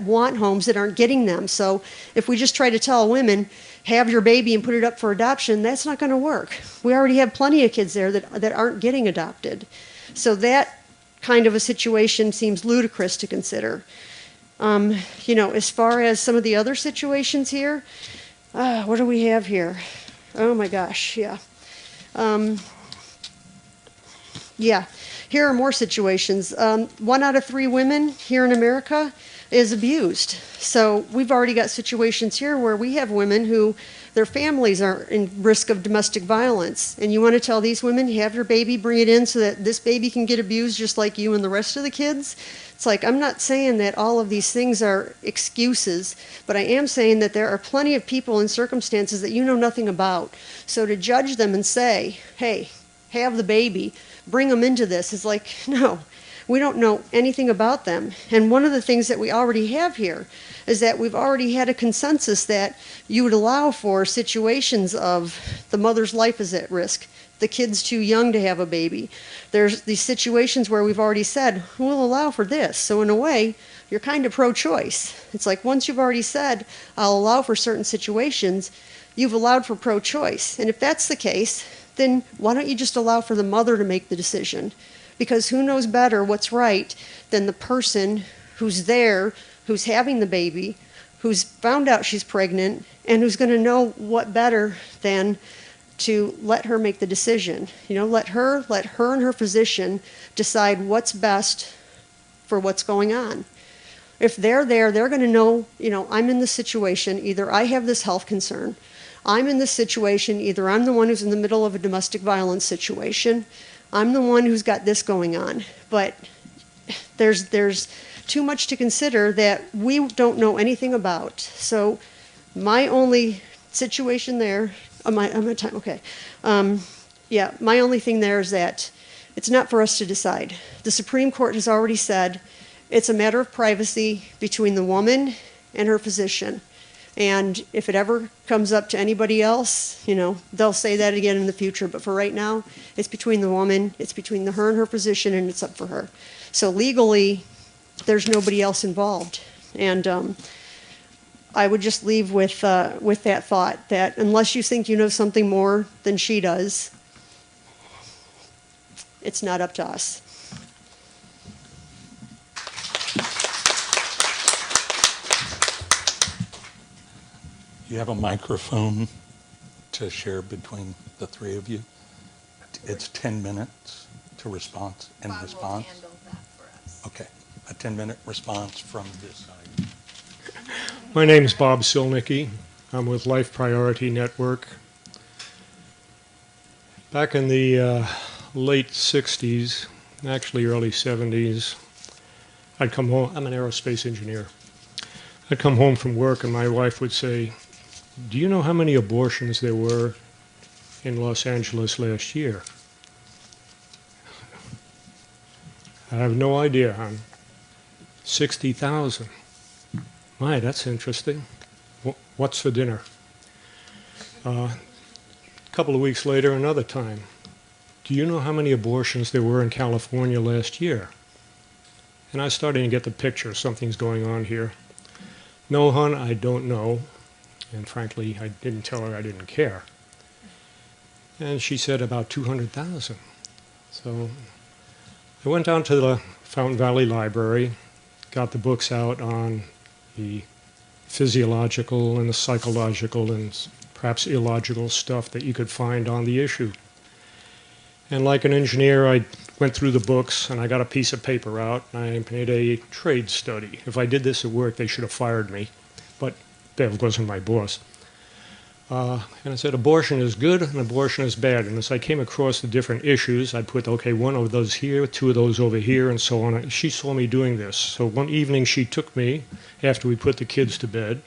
want homes that aren't getting them. So if we just try to tell women, have your baby and put it up for adoption, that's not going to work. We already have plenty of kids there that aren't getting adopted. So that kind of a situation seems ludicrous to consider. As far as some of the other situations here, what do we have here? Oh my gosh, yeah. Here are more situations. 1 out of 3 women here in America is abused. So we've already got situations here where we have women who their families are in risk of domestic violence. And you want to tell these women, have your baby, bring it in so that this baby can get abused just like you and the rest of the kids? It's like, I'm not saying that all of these things are excuses, but I am saying that there are plenty of people in circumstances that you know nothing about. So to judge them and say, hey, have the baby, bring them into this, is like, no, we don't know anything about them. And one of the things that we already have here is that we've already had a consensus that you would allow for situations of the mother's life is at risk, the kid's too young to have a baby. There's these situations where we've already said, we'll allow for this. So in a way, you're kind of pro-choice. It's like once you've already said, I'll allow for certain situations, you've allowed for pro-choice. And if that's the case, then why don't you just allow for the mother to make the decision? Because who knows better what's right than the person who's there, who's having the baby, who's found out she's pregnant, and who's going to know what better than to let her make the decision. Let her and her physician decide what's best for what's going on. If they're there, they're going to know, I'm in this situation, either I have this health concern, I'm in this situation, either I'm the one who's in the middle of a domestic violence situation, I'm the one who's got this going on. But there's too much to consider that we don't know anything about. So my only situation there, my time, okay. My only thing there is that it's not for us to decide. The Supreme Court has already said it's a matter of privacy between the woman and her physician. And if it ever comes up to anybody else, they'll say that again in the future. But for right now, it's between the woman, it's between her and her physician, and it's up for her. So legally, there's nobody else involved. And I would just leave with that thought that unless you think you know something more than she does, it's not up to us. You have a microphone to share between the three of you. It's 10 minutes to response and Bob response. will handle that for us. Okay, a 10-minute response from this side. My name is Bob Selnicki. I'm with Life Priority Network. Back in the late 60s, actually early 70s, I'd come home. I'm an aerospace engineer. I'd come home from work and my wife would say, do you know how many abortions there were in Los Angeles last year? I have no idea, hon. 60,000. My, that's interesting. What's for dinner? A couple of weeks later, another time. Do you know how many abortions there were in California last year? And I was starting to get the picture. Something's going on here. No, hon, I don't know. And frankly, I didn't tell her I didn't care. And she said about 200,000. So I went down to the Fountain Valley Library, got the books out on the physiological and the psychological and perhaps illogical stuff that you could find on the issue. And like an engineer, I went through the books and I got a piece of paper out and I made a trade study. If I did this at work, they should have fired me. But Bev wasn't my boss. And I said, abortion is good and abortion is bad. And as I came across the different issues, I'd put, okay, one of those here, two of those over here, and so on. She saw me doing this. So one evening she took me, after we put the kids to bed,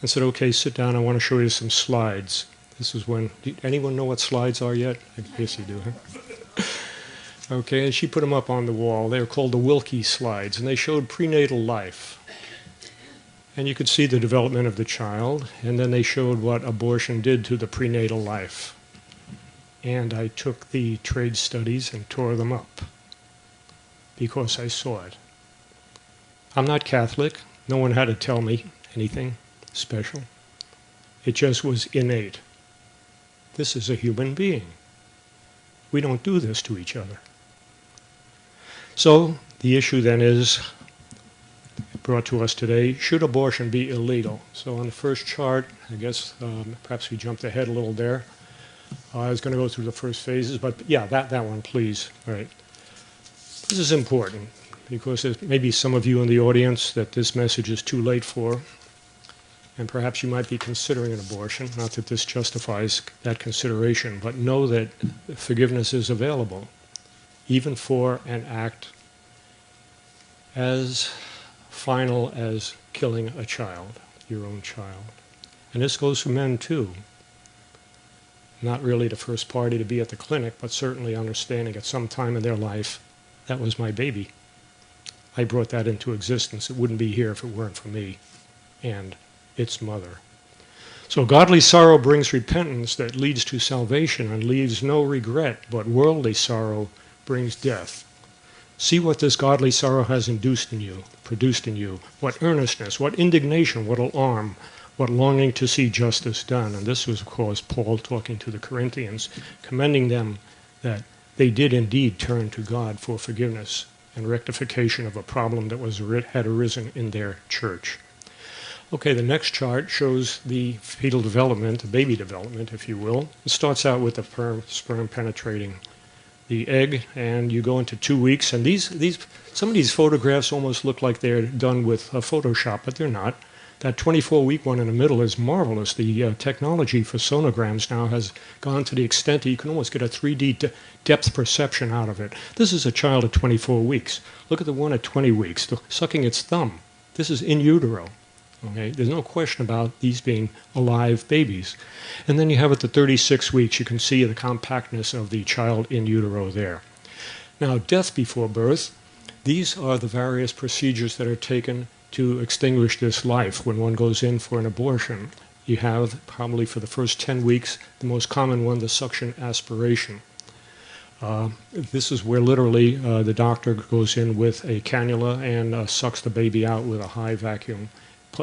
and said, okay, sit down, I want to show you some slides. This is when, anyone know what slides are yet? I guess you do, huh? Okay, and she put them up on the wall. They were called the Wilkie slides, and they showed prenatal life. And you could see the development of the child, and then they showed what abortion did to the prenatal life. And I took the trade studies and tore them up because I saw it. I'm not Catholic. No one had to tell me anything special. It just was innate. This is a human being. We don't do this to each other. So the issue then is brought to us today, should abortion be illegal? So on the first chart, I guess perhaps we jumped ahead a little there. I was going to go through the first phases, but yeah, that one, please. All right. This is important because there may be some of you in the audience that this message is too late for, and perhaps you might be considering an abortion. Not that this justifies that consideration, but know that forgiveness is available, even for an act as final as killing a child, your own child. And this goes for men too. Not really the first party to be at the clinic, but certainly understanding at some time in their life, that was my baby. I brought that into existence. It wouldn't be here if it weren't for me and its mother. So godly sorrow brings repentance that leads to salvation and leaves no regret, but worldly sorrow brings death. See what this godly sorrow has induced in you, produced in you, what earnestness, what indignation, what alarm, what longing to see justice done. And this was, of course, Paul talking to the Corinthians, commending them that they did indeed turn to God for forgiveness and rectification of a problem that had arisen in their church. Okay, the next chart shows the fetal development, the baby development, if you will. It starts out with the sperm penetrating the egg, and you go into 2 weeks. And some of these photographs almost look like they're done with Photoshop, but they're not. That 24-week one in the middle is marvelous. The technology for sonograms now has gone to the extent that you can almost get a 3D depth perception out of it. This is a child at 24 weeks. Look at the one at 20 weeks, sucking its thumb. This is in utero. Okay? There's no question about these being alive babies. And then you have at the 36 weeks, you can see the compactness of the child in utero there. Now, death before birth, these are the various procedures that are taken to extinguish this life when one goes in for an abortion. You have, probably for the first 10 weeks, the most common one, the suction aspiration. This is where literally the doctor goes in with a cannula and sucks the baby out with a high vacuum.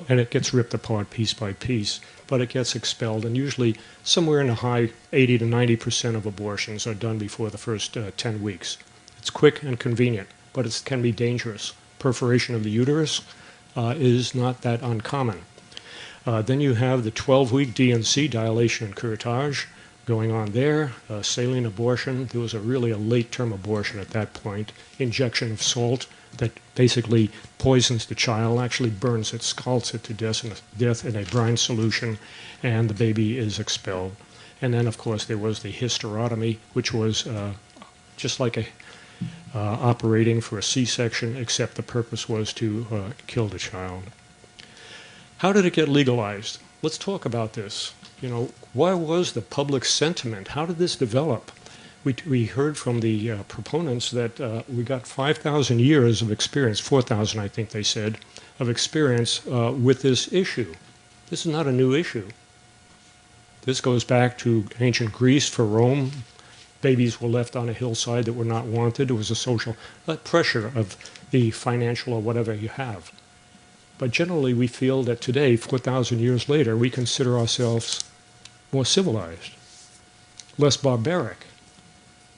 And it gets ripped apart piece by piece, but it gets expelled. And usually somewhere in the high 80 to 90% of abortions are done before the first 10 weeks. It's quick and convenient, but it can be dangerous. Perforation of the uterus is not that uncommon. Then you have the 12-week DNC, dilation and curettage, going on there. Saline abortion, there was really a late-term abortion at that point. Injection of salt that basically poisons the child, actually burns it, scalds it to death in a brine solution, and the baby is expelled. And then, of course, there was the hysterotomy, which was just like operating for a C-section, except the purpose was to kill the child. How did it get legalized? Let's talk about this. Why was the public sentiment? How did this develop? We heard from the proponents that we got 5,000 years of experience, 4,000 I think they said, of experience with this issue. This is not a new issue. This goes back to ancient Greece for Rome. Babies were left on a hillside that were not wanted. It was a social pressure of the financial or whatever you have. But generally we feel that today, 4,000 years later, we consider ourselves more civilized, less barbaric.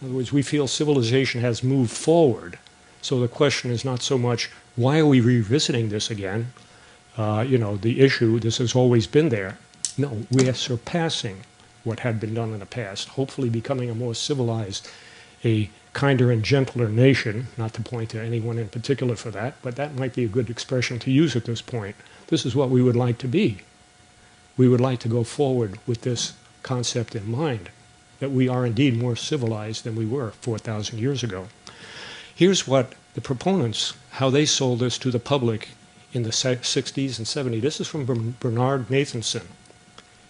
In other words, we feel civilization has moved forward. So the question is not so much, why are we revisiting this again? The issue, this has always been there. No, we are surpassing what had been done in the past, hopefully becoming a more civilized, a kinder and gentler nation, not to point to anyone in particular for that, but that might be a good expression to use at this point. This is what we would like to be. We would like to go forward with this concept in mind, that we are indeed more civilized than we were 4,000 years ago. Here's what the proponents, how they sold this to the public in the 60s and 70s. This is from Bernard Nathanson.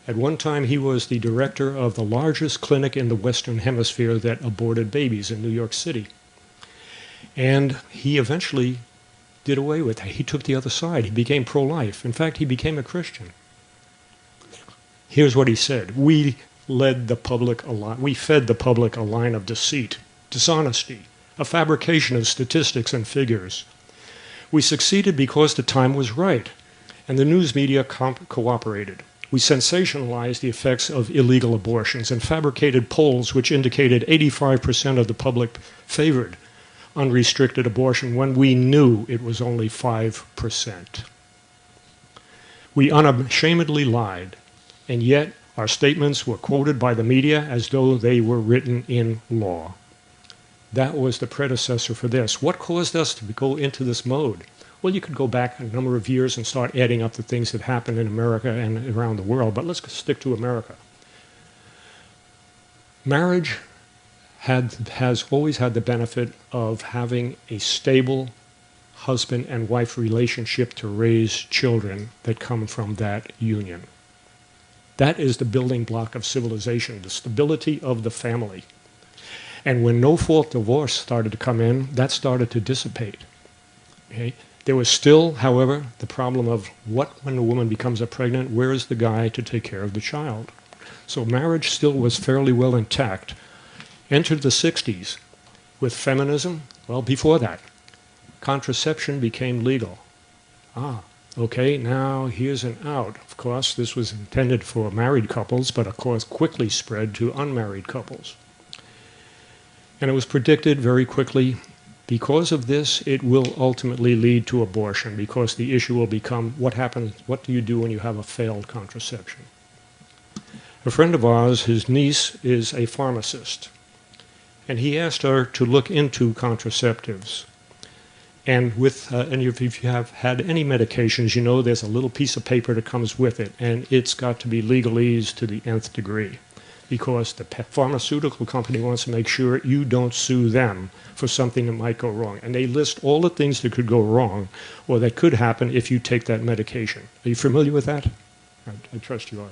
At one time, he was the director of the largest clinic in the Western Hemisphere that aborted babies in New York City. And he eventually did away with that. He took the other side. He became pro-life. In fact, he became a Christian. Here's what he said. We fed the public a line of deceit, dishonesty, a fabrication of statistics and figures. We succeeded because the time was right, and the news media cooperated. We sensationalized the effects of illegal abortions and fabricated polls which indicated 85% of the public favored unrestricted abortion when we knew it was only 5%. We unashamedly lied, and yet our statements were quoted by the media as though they were written in law. That was the predecessor for this. What caused us to go into this mode? Well, you could go back a number of years and start adding up the things that happened in America and around the world, but let's stick to America. Marriage has always had the benefit of having a stable husband and wife relationship to raise children that come from that union. That is the building block of civilization, the stability of the family. And when no-fault divorce started to come in, that started to dissipate. Okay? There was still, however, the problem of when a woman becomes pregnant, where is the guy to take care of the child? So marriage still was fairly well intact. Entered the 60s with feminism. Well, before that, contraception became legal. Okay, now here's an out. Of course, this was intended for married couples, but of course quickly spread to unmarried couples. And it was predicted very quickly, because of this, it will ultimately lead to abortion, because the issue will become, what do you do when you have a failed contraception? A friend of ours, his niece, is a pharmacist. And he asked her to look into contraceptives. And if you have had any medications, you know there's a little piece of paper that comes with it, and it's got to be legalese to the nth degree, because the pharmaceutical company wants to make sure you don't sue them for something that might go wrong. And they list all the things that could go wrong or that could happen if you take that medication. Are you familiar with that? I trust you are.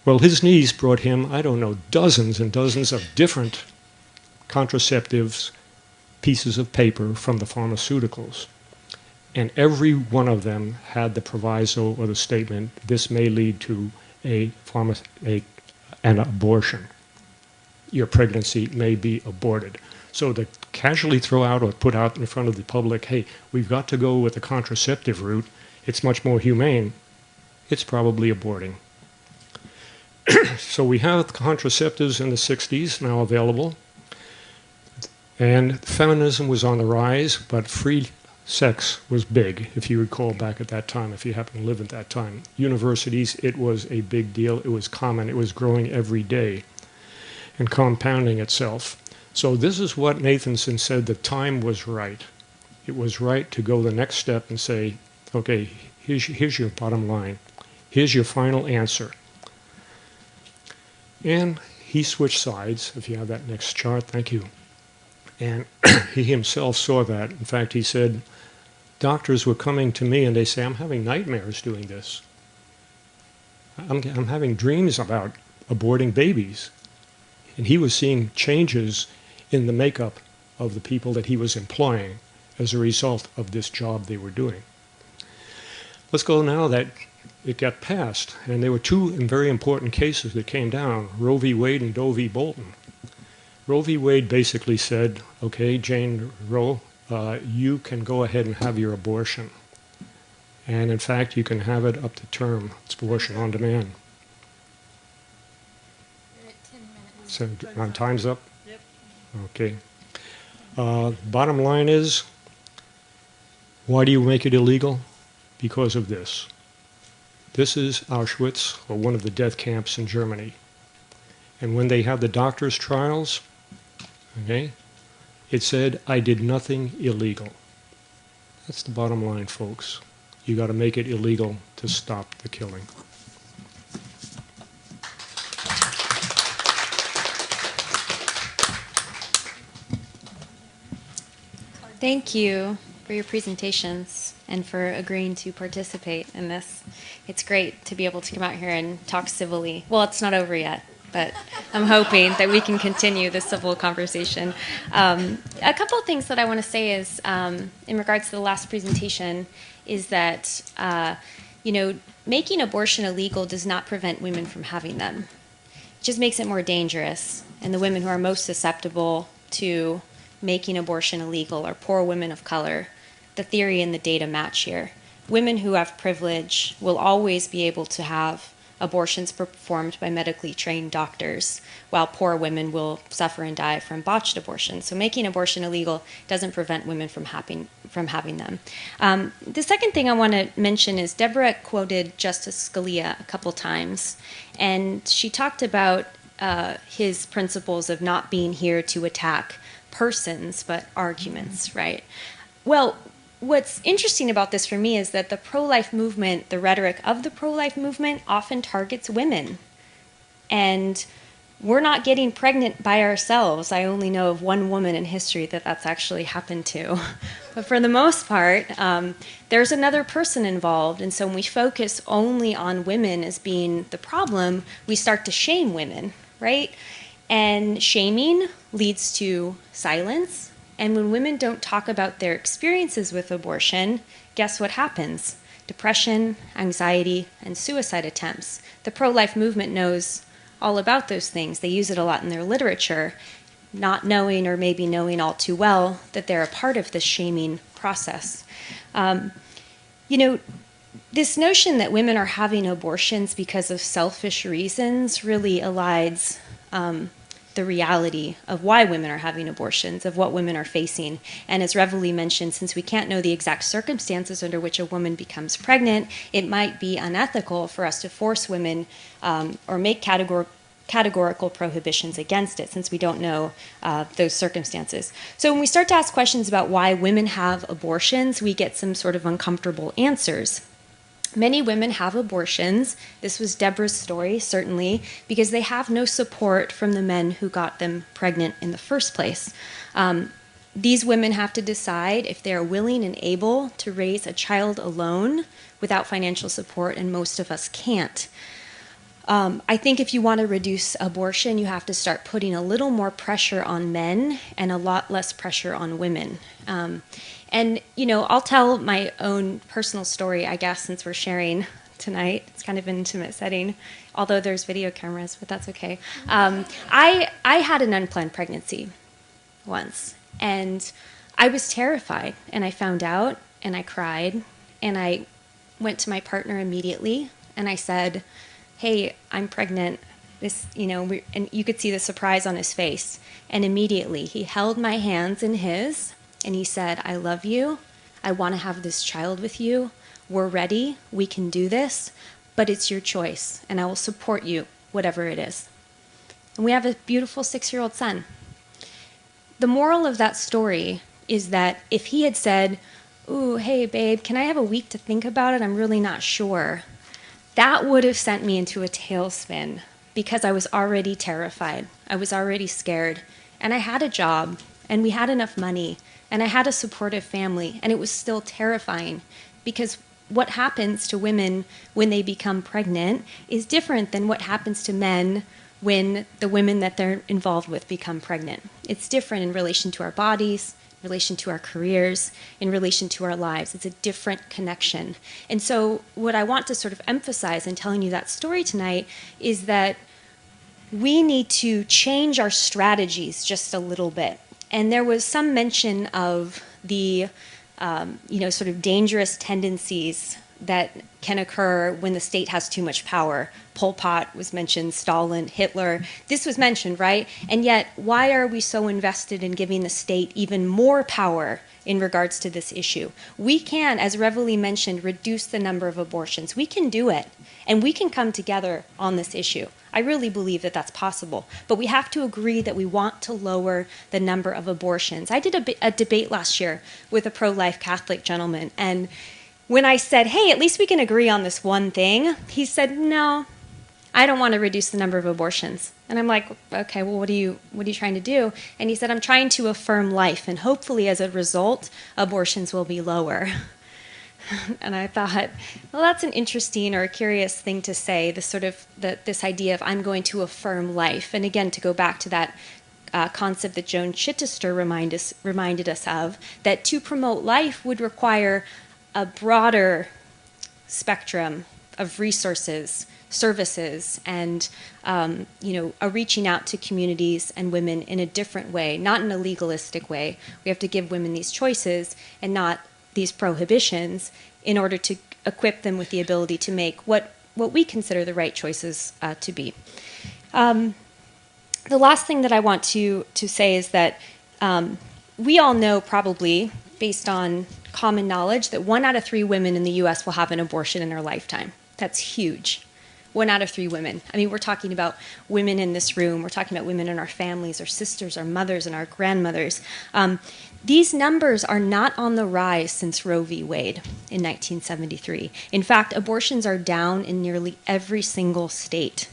Well, his niece brought him, I don't know, dozens and dozens of different contraceptives, pieces of paper from the pharmaceuticals. And every one of them had the proviso or the statement, this may lead to an abortion. Your pregnancy may be aborted. So to casually throw out or put out in front of the public, hey, we've got to go with the contraceptive route, it's much more humane, it's probably aborting. So we have contraceptives in the 60s now available. And feminism was on the rise, but free sex was big, if you recall back at that time, if you happen to live at that time. Universities, it was a big deal. It was common. It was growing every day and compounding itself. So this is what Nathanson said, the time was right. It was right to go the next step and say, okay, here's your bottom line. Here's your final answer. And he switched sides, if you have that next chart. Thank you. And he himself saw that. In fact, he said, doctors were coming to me and they say, I'm having nightmares doing this. I'm having dreams about aborting babies. And he was seeing changes in the makeup of the people that he was employing as a result of this job they were doing. Let's go now that it got passed. And there were two very important cases that came down, Roe v. Wade and Doe v. Bolton. Roe v. Wade basically said, okay, Jane Roe, you can go ahead and have your abortion. And in fact, you can have it up to term. It's abortion on demand. You're at 10 minutes. So time's up? Yep. Okay. Bottom line is, why do you make it illegal? Because of this. This is Auschwitz, or one of the death camps in Germany. And when they had the doctors' trials, okay, it said, I did nothing illegal. That's the bottom line, folks. You got to make it illegal to stop the killing. Thank you for your presentations and for agreeing to participate in this. It's great to be able to come out here and talk civilly. Well, it's not over yet, but I'm hoping that we can continue this civil conversation. A couple of things that I want to say is, in regards to the last presentation, is that, making abortion illegal does not prevent women from having them. It just makes it more dangerous. And the women who are most susceptible to making abortion illegal are poor women of color. The theory and the data match here. Women who have privilege will always be able to have abortions performed by medically trained doctors, while poor women will suffer and die from botched abortions. So making abortion illegal doesn't prevent women from having them. The second thing I want to mention is Deborah quoted Justice Scalia a couple times, and she talked about his principles of not being here to attack persons, but arguments, right? Well, what's interesting about this for me is that the pro-life movement, the rhetoric of the pro-life movement often targets women. And we're not getting pregnant by ourselves. I only know of one woman in history that that's actually happened to. But for the most part, there's another person involved. And so when we focus only on women as being the problem, we start to shame women, right? And shaming leads to silence. And when women don't talk about their experiences with abortion, guess what happens? Depression, anxiety, and suicide attempts. The pro-life movement knows all about those things. They use it a lot in their literature, not knowing or maybe knowing all too well that they're a part of this shaming process. This notion that women are having abortions because of selfish reasons really elides the reality of why women are having abortions, of what women are facing. And as Revilee mentioned, since we can't know the exact circumstances under which a woman becomes pregnant, it might be unethical for us to force women or make categorical prohibitions against it, since we don't know those circumstances. So when we start to ask questions about why women have abortions, we get some sort of uncomfortable answers. Many women have abortions. This was Deborah's story, certainly, because they have no support from the men who got them pregnant in the first place. These women have to decide if they are willing and able to raise a child alone without financial support, and most of us can't. I think if you want to reduce abortion, you have to start putting a little more pressure on men and a lot less pressure on women. And, I'll tell my own personal story, I guess, since we're sharing tonight. It's kind of an intimate setting, although there's video cameras, but that's okay. I had an unplanned pregnancy once, and I was terrified, and I found out, and I cried, and I went to my partner immediately, and I said, hey, I'm pregnant. And you could see the surprise on his face. And immediately he held my hands in his, and he said, I love you. I want to have this child with you. We're ready. We can do this. But it's your choice, and I will support you, whatever it is. And we have a beautiful 6-year-old son. The moral of that story is that if he had said, ooh, hey, babe, can I have a week to think about it? I'm really not sure. That would have sent me into a tailspin, because I was already terrified. I was already scared. And I had a job, and we had enough money, and I had a supportive family, and it was still terrifying, because what happens to women when they become pregnant is different than what happens to men when the women that they're involved with become pregnant. It's different in relation to our bodies, in relation to our careers, in relation to our lives. It's a different connection. And so what I want to sort of emphasize in telling you that story tonight is that we need to change our strategies just a little bit. And there was some mention of the sort of dangerous tendencies that can occur when the state has too much power. Pol Pot was mentioned, Stalin, Hitler. This was mentioned, right? And yet, why are we so invested in giving the state even more power in regards to this issue? We can, as Revilee mentioned, reduce the number of abortions. We can do it, and we can come together on this issue. I really believe that that's possible. But we have to agree that we want to lower the number of abortions. I did a debate last year with a pro-life Catholic gentleman, and when I said, hey, at least we can agree on this one thing, he said, no, I don't want to reduce the number of abortions. And I'm like, okay, well, what are you trying to do? And he said, I'm trying to affirm life, and hopefully as a result, abortions will be lower. And I thought, well, that's an interesting or a curious thing to say, this idea of I'm going to affirm life. And again, to go back to that concept that Joan Chittister reminded us of, that to promote life would require a broader spectrum of resources, services, and a reaching out to communities and women in a different way, not in a legalistic way. We have to give women these choices and not these prohibitions in order to equip them with the ability to make what we consider the right choices to be. The last thing that I want to say is that we all know, probably based on common knowledge, that 1 out of 3 women in the U.S. will have an abortion in their lifetime. That's huge. 1 out of 3 women. I mean, we're talking about women in this room. We're talking about women in our families, our sisters, our mothers, and our grandmothers. These numbers are not on the rise since Roe v. Wade in 1973. In fact, abortions are down in nearly every single state.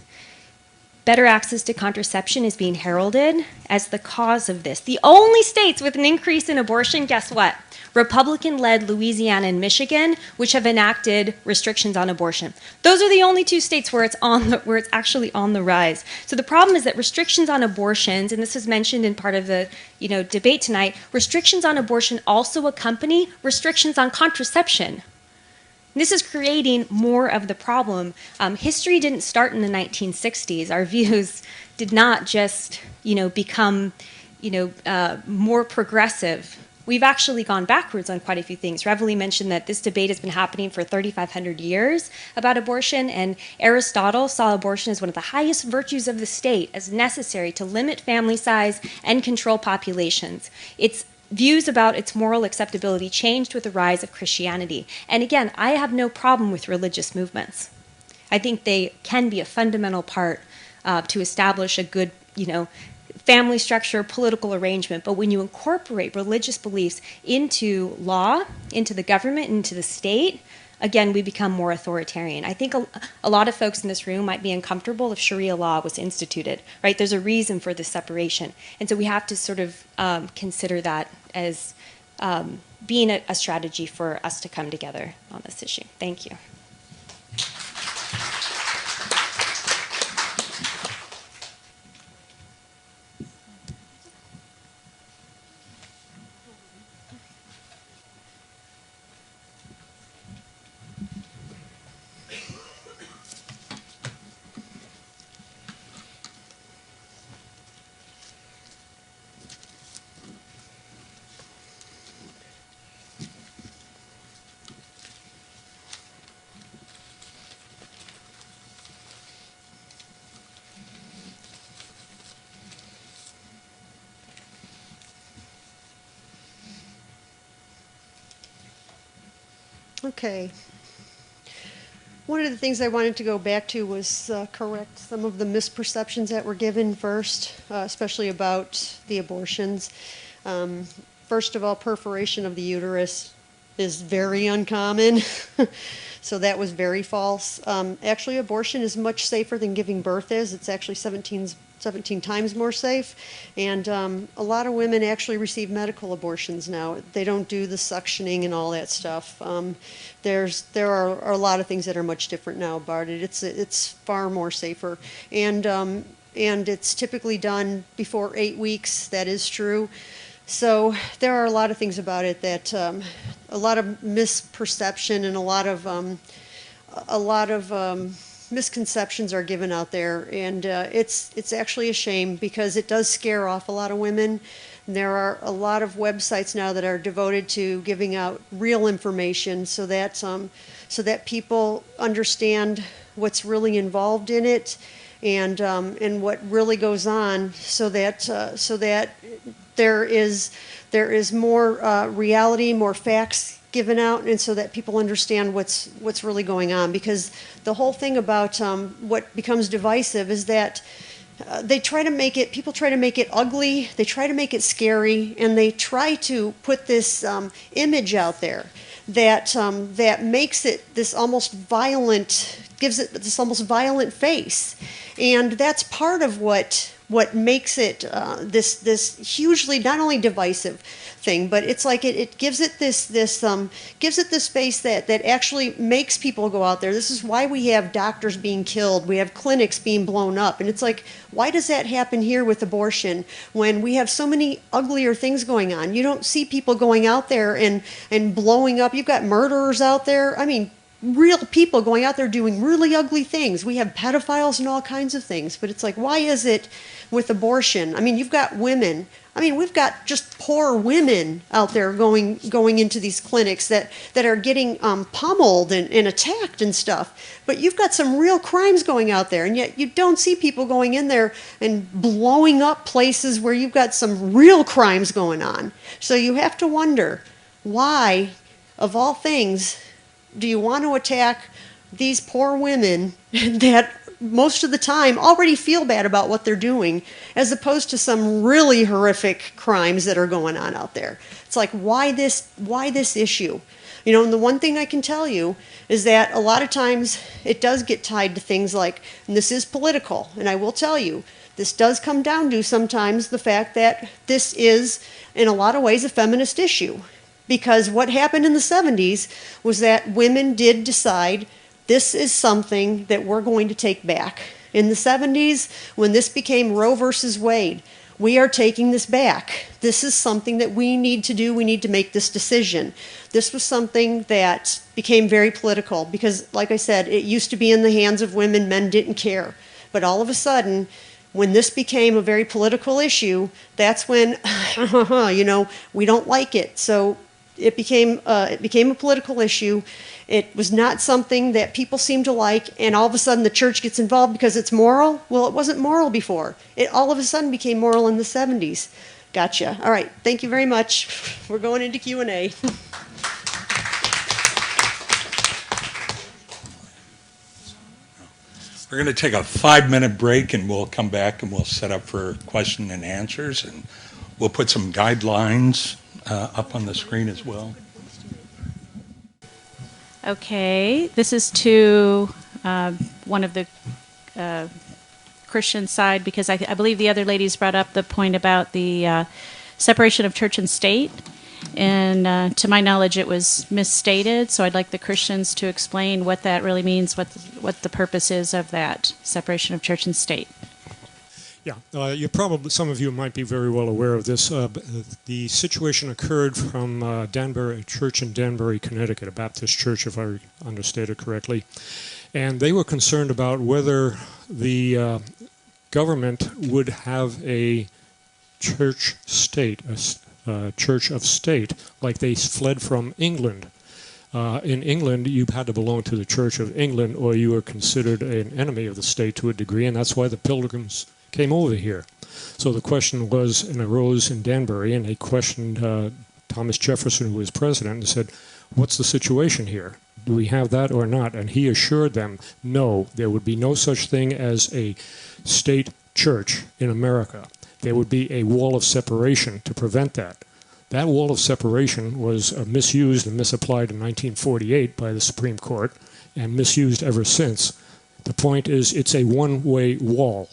Better access to contraception is being heralded as the cause of this. The only states with an increase in abortion, guess what? Republican-led Louisiana and Michigan, which have enacted restrictions on abortion. Those are the only 2 states where it's actually on the rise. So the problem is that restrictions on abortions, and this was mentioned in part of the debate tonight, restrictions on abortion also accompany restrictions on contraception. This is creating more of the problem. History didn't start in the 1960s. Our views did not just, become, more progressive. We've actually gone backwards on quite a few things. Revilee mentioned that this debate has been happening for 3,500 years about abortion, and Aristotle saw abortion as one of the highest virtues of the state, as necessary to limit family size and control populations. Its views about its moral acceptability changed with the rise of Christianity. And again, I have no problem with religious movements. I think they can be a fundamental part to establish a good, family structure, political arrangement. But when you incorporate religious beliefs into law, into the government, into the state, again, we become more authoritarian. I think a lot of folks in this room might be uncomfortable if Sharia law was instituted, right? There's a reason for this separation. And so we have to sort of consider that as being a strategy for us to come together on this issue. Thank you. Okay. One of the things I wanted to go back to was correct some of the misperceptions that were given first, especially about the abortions. First of all, perforation of the uterus is very uncommon, so that was very false. Actually, abortion is much safer than giving birth is. It's actually 17 times more safe, and a lot of women actually receive medical abortions now. They don't do the suctioning and all that stuff. There are a lot of things that are much different now about it. It's far more safer, and it's typically done before 8 weeks. That is true. So there are a lot of things about it that a lot of misperception and a lot of misconceptions are given out there, and it's actually a shame because it does scare off a lot of women. There are a lot of websites now that are devoted to giving out real information so that people understand what's really involved in it and what really goes on, so that there is more reality, more facts given out, and so that people understand what's really going on. Because the whole thing about what becomes divisive is that people try to make it ugly, they try to make it scary, and they try to put this image out there that makes it this almost violent, gives it this almost violent face. And that's part of what what makes it this hugely not only divisive thing, but it's like it gives it this space that actually makes people go out there. This is why we have doctors being killed, we have clinics being blown up, and it's like, why does that happen here with abortion when we have so many uglier things going on? You don't see people going out there and blowing up. You've got murderers out there. I mean, real people going out there doing really ugly things. We have pedophiles and all kinds of things. But it's like, why is it with abortion? I mean, you've got women. I mean, we've got just poor women out there going into these clinics that are getting pummeled and attacked and stuff. But you've got some real crimes going out there, and yet you don't see people going in there and blowing up places where you've got some real crimes going on. So you have to wonder, why, of all things, do you want to attack these poor women that most of the time already feel bad about what they're doing, as opposed to some really horrific crimes that are going on out there? It's like, why this issue? You know, and the one thing I can tell you is that a lot of times it does get tied to things like, and this is political, and I will tell you, this does come down to sometimes the fact that this is, in a lot of ways, a feminist issue. Because what happened in the 70s was that women did decide, this is something that we're going to take back. In the 70s, when this became Roe versus Wade, we are taking this back. This is something that we need to do. We need to make this decision. This was something that became very political because, like I said, it used to be in the hands of women. Men didn't care. But all of a sudden, when this became a very political issue, that's when, we don't like it. So it became a political issue. It was not something that people seemed to like, and all of a sudden the church gets involved because it's moral. Well, it wasn't moral before. It all of a sudden became moral in the 70s. Gotcha. All right. Thank you very much. We're going into Q&A. We're going to take a 5-minute break, and we'll come back and we'll set up for question and answers, and we'll put some guidelines up on the screen as well. Okay, this is to one of the Christian side, because I believe the other ladies brought up the point about the separation of church and state, and to my knowledge it was misstated, so I'd like the Christians to explain what that really means, what the purpose is of that separation of church and state. Yeah, some of you might be very well aware of this. The situation occurred from Danbury Church in Danbury, Connecticut, a Baptist church, if I understand it correctly. And they were concerned about whether the government would have a church-state, a church of state, like they fled from England. In England, you had to belong to the Church of England, or you were considered an enemy of the state to a degree, and that's why the Pilgrims came over here. So the question was, and arose in Danbury, and they questioned Thomas Jefferson, who was president, and said, what's the situation here? Do we have that or not? And he assured them, no, there would be no such thing as a state church in America. There would be a wall of separation to prevent that. That wall of separation was misused and misapplied in 1948 by the Supreme Court, and misused ever since. The point is, it's a one-way wall.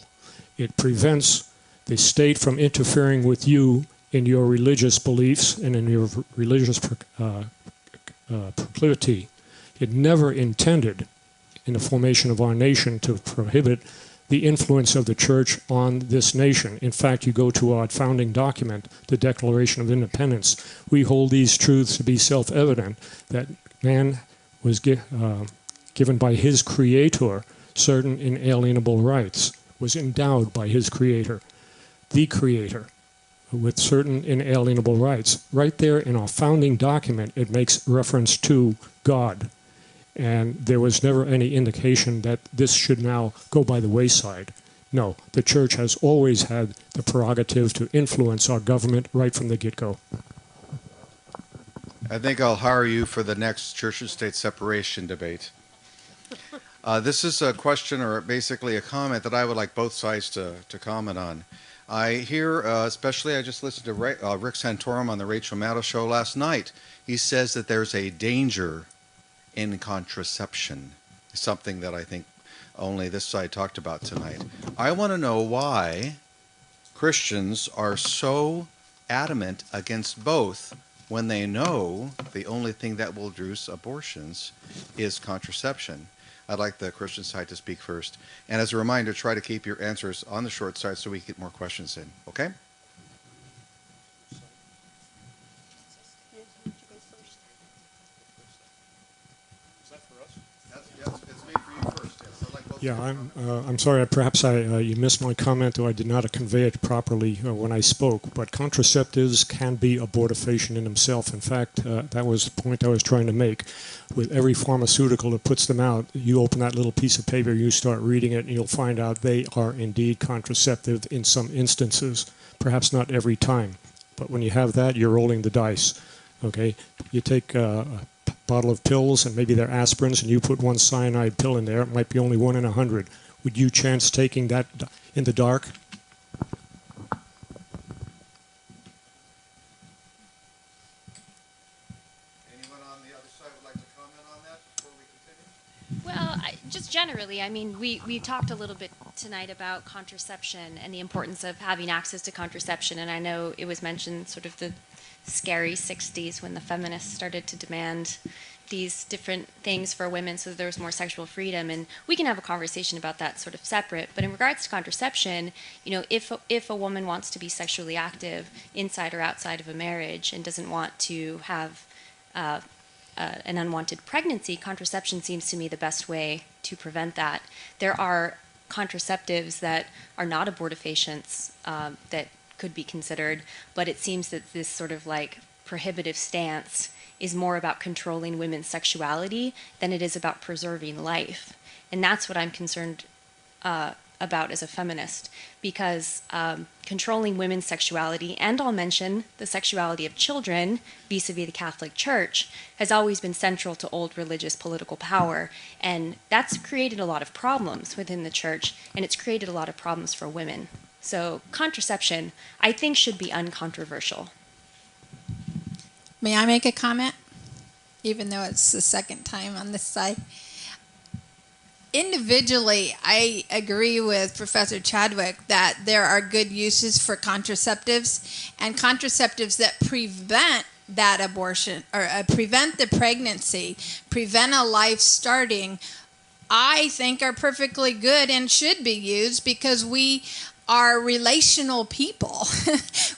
It prevents the state from interfering with you in your religious beliefs and in your religious proclivity. It never intended, in the formation of our nation, to prohibit the influence of the church on this nation. In fact, you go to our founding document, the Declaration of Independence. We hold these truths to be self-evident, that man was given by his Creator certain inalienable rights, was endowed by his Creator, the Creator, with certain inalienable rights. Right there in our founding document, it makes reference to God. And there was never any indication that this should now go by the wayside. No, the church has always had the prerogative to influence our government right from the get-go. I think I'll hire you for the next church and state separation debate. This is a question, or basically a comment, that I would like both sides to comment on. I hear, especially I just listened to Rick Santorum on the Rachel Maddow show last night. He says that there's a danger in contraception, something that I think only this side talked about tonight. I want to know why Christians are so adamant against both when they know the only thing that will reduce abortions is contraception? I'd like the Christian side to speak first. And as a reminder, try to keep your answers on the short side so we can get more questions in. Okay? Yeah, I'm sorry. Perhaps you missed my comment, or I did not convey it properly when I spoke. But contraceptives can be abortifacient in themselves. In fact, that was the point I was trying to make. With every pharmaceutical that puts them out, you open that little piece of paper, you start reading it, and you'll find out they are indeed contraceptive in some instances. Perhaps not every time, but when you have that, you're rolling the dice. Okay, you take a bottle of pills, and maybe they're aspirins, and you put one cyanide pill in there. It might be only 1 in 100. Would you chance taking that in the dark? Anyone on the other side would like to comment on that before we continue? Well, just generally, I mean, we talked a little bit tonight about contraception and the importance of having access to contraception, and I know it was mentioned sort of the scary 60s when the feminists started to demand these different things for women so that there was more sexual freedom, and we can have a conversation about that sort of separate. But in regards to contraception, you know, if a woman wants to be sexually active inside or outside of a marriage and doesn't want to have an unwanted pregnancy, contraception seems to me the best way to prevent that. There are contraceptives that are not abortifacients that could be considered, but it seems that this sort of like prohibitive stance is more about controlling women's sexuality than it is about preserving life. And that's what I'm concerned about as a feminist, because controlling women's sexuality, and I'll mention the sexuality of children vis-a-vis the Catholic Church, has always been central to old religious political power. And that's created a lot of problems within the church, and it's created a lot of problems for women. So contraception, I think, should be uncontroversial. May I make a comment? Even though it's the second time on this side. Individually, I agree with Professor Chadwick that there are good uses for contraceptives, and contraceptives that prevent that abortion or prevent the pregnancy, prevent a life starting, I think are perfectly good and should be used because we are relational people.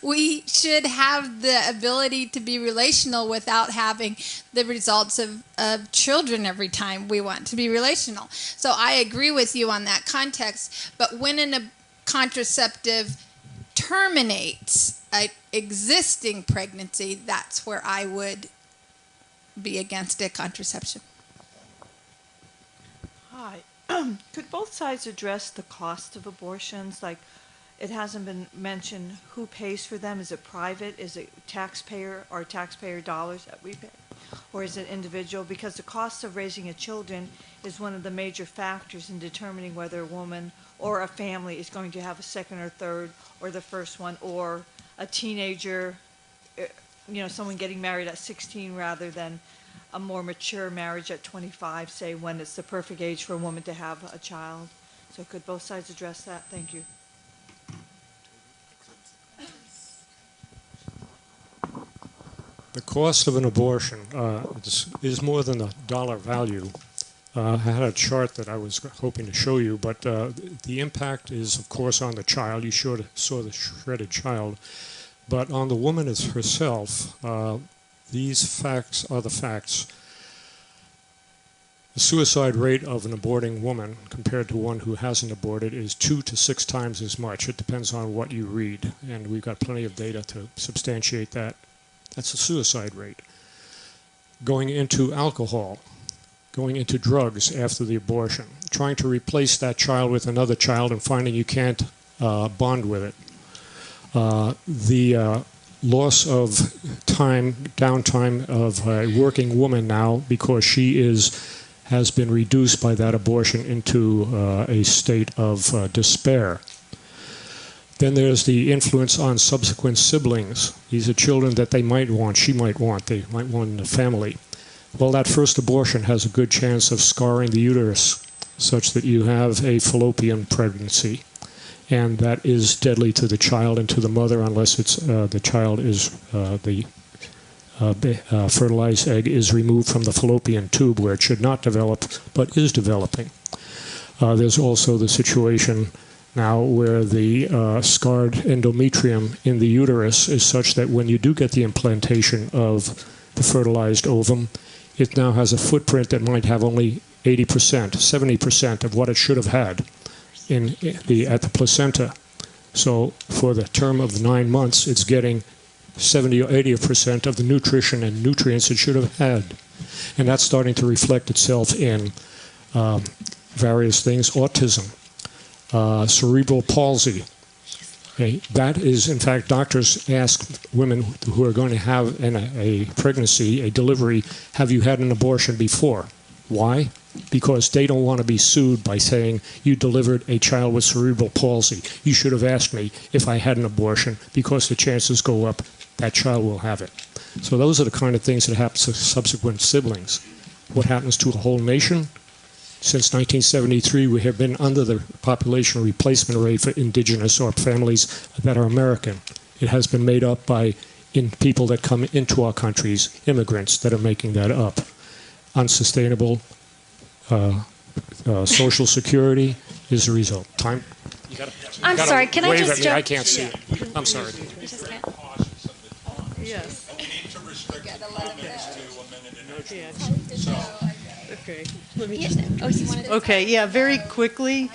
We should have the ability to be relational without having the results of children every time we want to be relational. So I agree with you on that context, but when a contraceptive terminates an existing pregnancy, that's where I would be against a contraception. Hi. Could both sides address the cost of abortions? Like, it hasn't been mentioned who pays for them. Is it private? Is it taxpayer or taxpayer dollars that we pay? Or is it individual? Because the cost of raising a children is one of the major factors in determining whether a woman or a family is going to have a second or third or the first one, or a teenager, you know, someone getting married at 16 rather than a more mature marriage at 25, say, when it's the perfect age for a woman to have a child. So could both sides address that? Thank you. The cost of an abortion is more than the dollar value. I had a chart that I was hoping to show you, but the impact is, of course, on the child. You saw the shredded child. But on the woman as herself, these facts are the facts. The suicide rate of an aborting woman compared to one who hasn't aborted is 2 to 6 times as much. It depends on what you read, and we've got plenty of data to substantiate that. That's the suicide rate. Going into alcohol, going into drugs after the abortion, trying to replace that child with another child and finding you can't bond with it. The loss of time, downtime of a working woman now because she has been reduced by that abortion into a state of despair. Then there's the influence on subsequent siblings. These are children that they might want, she might want, they might want in the family. Well, that first abortion has a good chance of scarring the uterus such that you have a fallopian pregnancy. and that is deadly to the child and to the mother unless it's the child is the fertilized egg is removed from the fallopian tube where it should not develop but is developing. There's also the situation now where the scarred endometrium in the uterus is such that when you do get the implantation of the fertilized ovum, it now has a footprint that might have only 80%, 70% of what it should have had at the placenta. So for the term of the 9 months, it's getting 70 or 80% of the nutrition and nutrients it should have had. And that's starting to reflect itself in various things, autism, cerebral palsy. Okay. That is, in fact, doctors ask women who are going to have a pregnancy, a delivery, have you had an abortion before? Why? Because they don't want to be sued by saying, you delivered a child with cerebral palsy. You should have asked me if I had an abortion, because the chances go up that child will have it. So those are the kind of things that happen to subsequent siblings. What happens to a whole nation? Since 1973, we have been under the population replacement rate for indigenous or families that are American. It has been made up by people that come into our countries, immigrants that are making that up. Unsustainable Social Security is the result. Time. I'm sorry, can I just I can't see it. I'm sorry. Yes. We need to restrict comments to a minute and a half. Okay. Let me Okay, yeah, very quickly.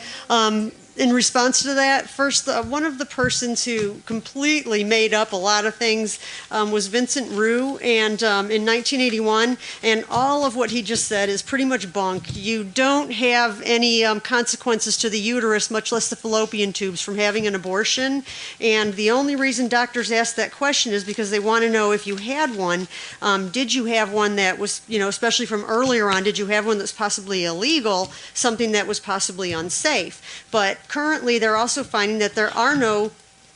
In response to that, first, one of the persons who completely made up a lot of things was Vincent Rue, and in 1981, and all of what he just said is pretty much bunk. You don't have any consequences to the uterus, much less the fallopian tubes, from having an abortion, and the only reason doctors ask that question is because they want to know if you had one, did you have one that was, especially from earlier on, did you have one that's possibly illegal, something that was possibly unsafe? But currently, they're also finding that there are no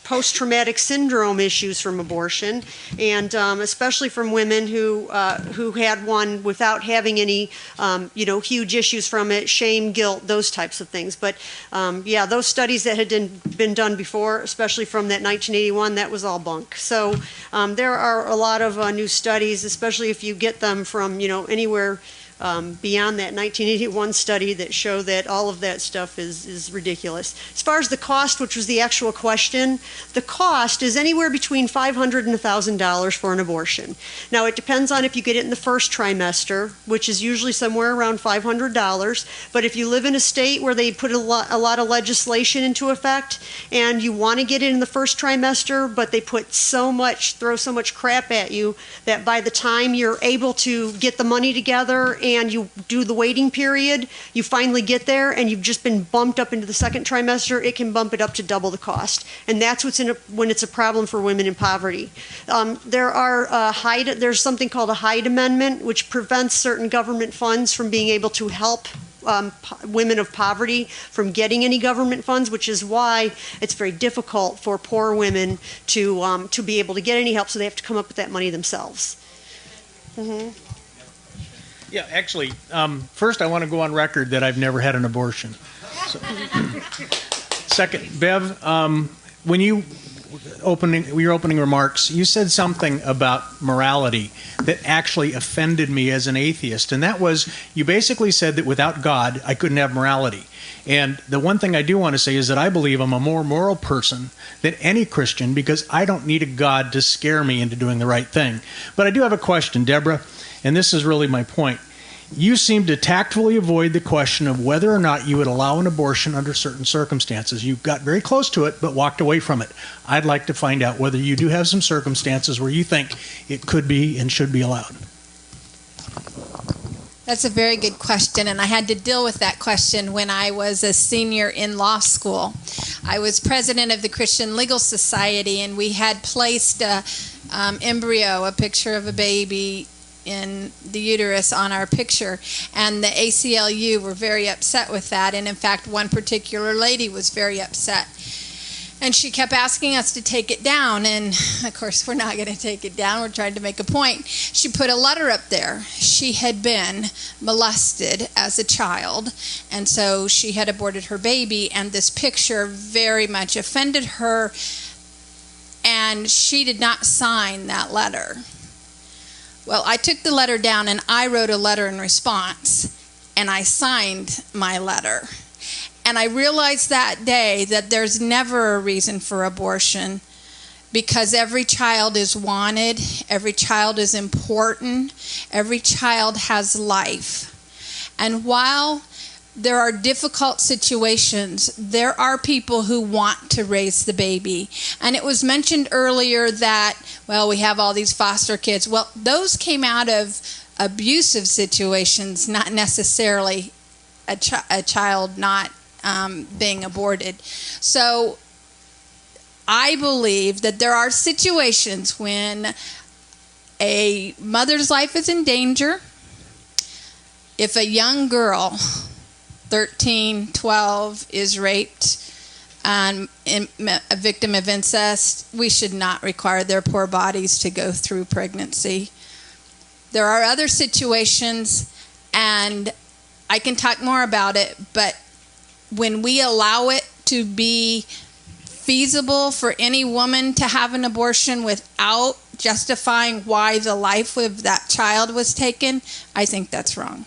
post-traumatic syndrome issues from abortion, and especially from women who had one without having any, huge issues from it, shame, guilt, those types of things. But yeah, those studies that had been done before, especially from that 1981, that was all bunk. So there are a lot of new studies, especially if you get them from anywhere beyond that 1981 study, that show that all of that stuff is ridiculous. As far as the cost, which was the actual question, the cost is anywhere between $500 and $1,000 for an abortion. Now, it depends on if you get it in the first trimester, which is usually somewhere around $500. But if you live in a state where they put a lot of legislation into effect, and you want to get it in the first trimester, but they throw so much crap at you that by the time you're able to get the money together and you do the waiting period, you finally get there and you've just been bumped up into the second trimester, it can bump it up to double the cost. And that's when it's a problem for women in poverty. There's something called a Hyde Amendment, which prevents certain government funds from being able to help women of poverty from getting any government funds, which is why it's very difficult for poor women to be able to get any help, so they have to come up with that money themselves. Mm-hmm. Yeah, actually, first I want to go on record that I've never had an abortion. So, second, Bev, when your opening remarks, you said something about morality that actually offended me as an atheist, and that was, you basically said that without God, I couldn't have morality. And the one thing I do want to say is that I believe I'm a more moral person than any Christian, because I don't need a God to scare me into doing the right thing. But I do have a question, Deborah, and this is really my point. You seem to tactfully avoid the question of whether or not you would allow an abortion under certain circumstances. You got very close to it, but walked away from it. I'd like to find out whether you do have some circumstances where you think it could be and should be allowed. That's a very good question, and I had to deal with that question when I was a senior in law school. I was president of the Christian Legal Society, and we had placed a picture of a baby in the uterus on our picture, and the ACLU were very upset with that, and in fact one particular lady was very upset. And she kept asking us to take it down, and of course we're not going to take it down. We're trying to make a point. She put a letter up there. She had been molested as a child, and so she had aborted her baby, and this picture very much offended her, and she did not sign that letter. Well, I took the letter down, and I wrote a letter in response, and I signed my letter. And I realized that day that there's never a reason for abortion, because every child is wanted, every child is important, every child has life. And while there are difficult situations, there are people who want to raise the baby. And it was mentioned earlier that, well, we have all these foster kids. Well, those came out of abusive situations, not necessarily a child not being aborted. So I believe that there are situations when a mother's life is in danger. If a young girl, 13, 12, is raped and a victim of incest, we should not require their poor bodies to go through pregnancy. There are other situations, and I can talk more about it, but when we allow it to be feasible for any woman to have an abortion without justifying why the life of that child was taken, I think that's wrong.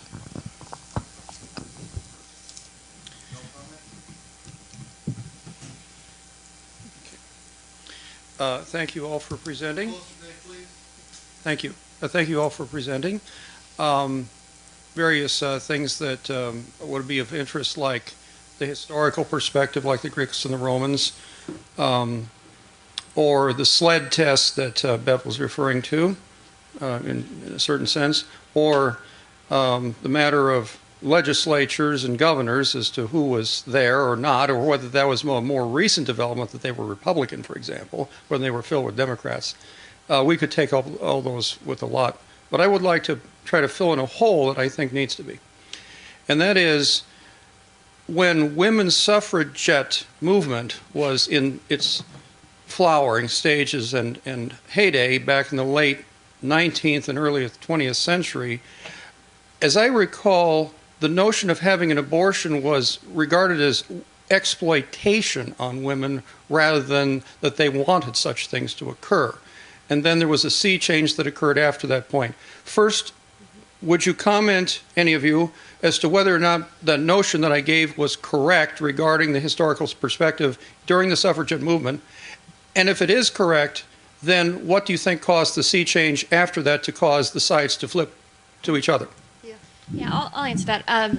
Thank you all for presenting. Thank you. Thank you all for presenting. Various things that would be of interest, like the historical perspective, like the Greeks and the Romans, or the sled test that Bev was referring to in a certain sense, or the matter of legislatures and governors as to who was there or not, or whether that was a more recent development that they were Republican, for example, when they were filled with Democrats. We could take all those with a lot. But I would like to try to fill in a hole that I think needs to be. And that is, when women's suffragette movement was in its flowering stages and heyday back in the late 19th and early 20th century, as I recall, the notion of having an abortion was regarded as exploitation on women rather than that they wanted such things to occur. And then there was a sea change that occurred after that point. First, would you comment, any of you, as to whether or not the notion that I gave was correct regarding the historical perspective during the suffragette movement? And if it is correct, then what do you think caused the sea change after that to cause the sides to flip to each other? Yeah, I'll answer that.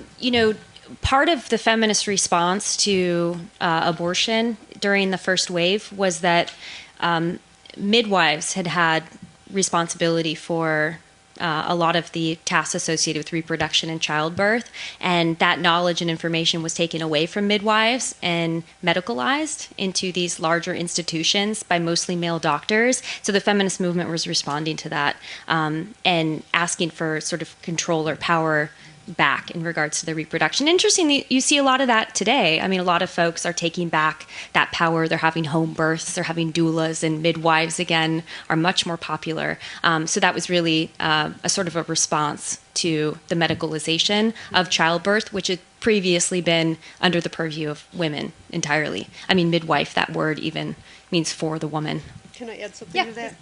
Part of the feminist response to abortion during the first wave was that midwives had responsibility for a lot of the tasks associated with reproduction and childbirth, and that knowledge and information was taken away from midwives and medicalized into these larger institutions by mostly male doctors. So the feminist movement was responding to that and asking for sort of control or power back in regards to the reproduction. Interestingly, you see a lot of that today. I mean, a lot of folks are taking back that power. They're having home births, they're having doulas, and midwives again are much more popular. So that was really a sort of a response to the medicalization of childbirth, which had previously been under the purview of women entirely. I mean, midwife, that word even means for the woman. Can I add something to that?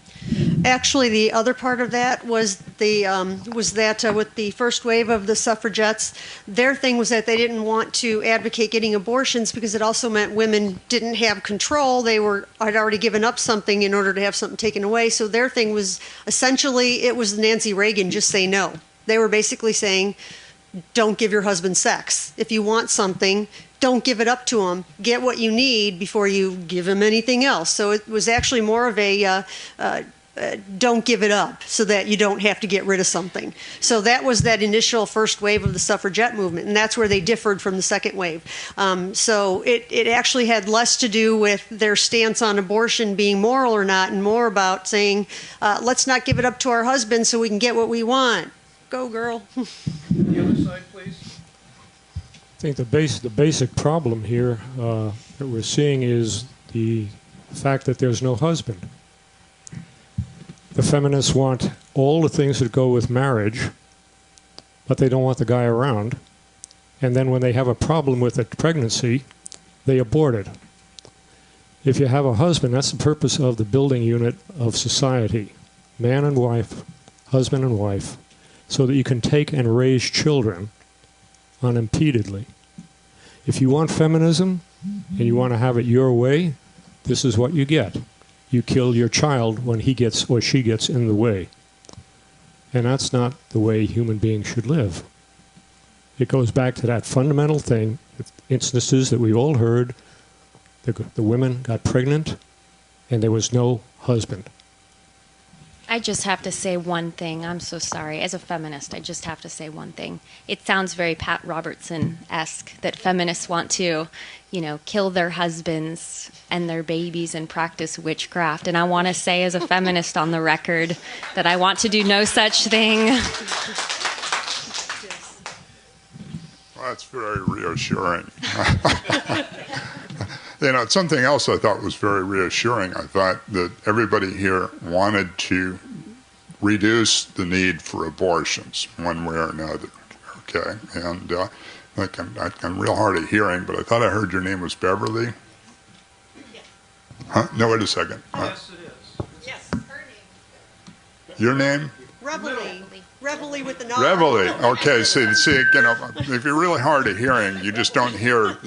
Actually, the other part of that was that with the first wave of the suffragettes, their thing was that they didn't want to advocate getting abortions because it also meant women didn't have control. I'd already given up something in order to have something taken away. So their thing was essentially, it was Nancy Reagan, just say no. They were basically saying, don't give your husband sex. If you want something, don't give it up to him. Get what you need before you give him anything else. So it was actually more of a don't give it up so that you don't have to get rid of something. So that was that initial first wave of the suffragette movement, and that's where they differed from the second wave. So it actually had less to do with their stance on abortion being moral or not, and more about saying, let's not give it up to our husband so we can get what we want. Go, girl. The other side, please. I think the basic problem here that we're seeing is the fact that there's no husband. The feminists want all the things that go with marriage, but they don't want the guy around. And then when they have a problem with a pregnancy, they abort it. If you have a husband, that's the purpose of the building unit of society. Man and wife, husband and wife, so that you can take and raise children unimpededly. If you want feminism and you want to have it your way, this is what you get. You kill your child when he gets or she gets in the way. And that's not the way human beings should live. It goes back to that fundamental thing, instances that we've all heard. The women got pregnant and there was no husband. I just have to say one thing. I'm so sorry. As a feminist, I just have to say one thing. It sounds very Pat Robertson-esque that feminists want to, kill their husbands and their babies and practice witchcraft. And I want to say as a feminist on the record that I want to do no such thing. Well, that's very reassuring. Something else I thought was very reassuring. I thought that everybody here wanted to reduce the need for abortions one way or another. Okay, and I'm real hard of hearing, but I thought I heard your name was Beverly. Huh? No, wait a second. Yes, it is. Yes, her name. Your name? Revilee. Revilee with an R. Revilee. Okay, see, if you're really hard of hearing, you just don't hear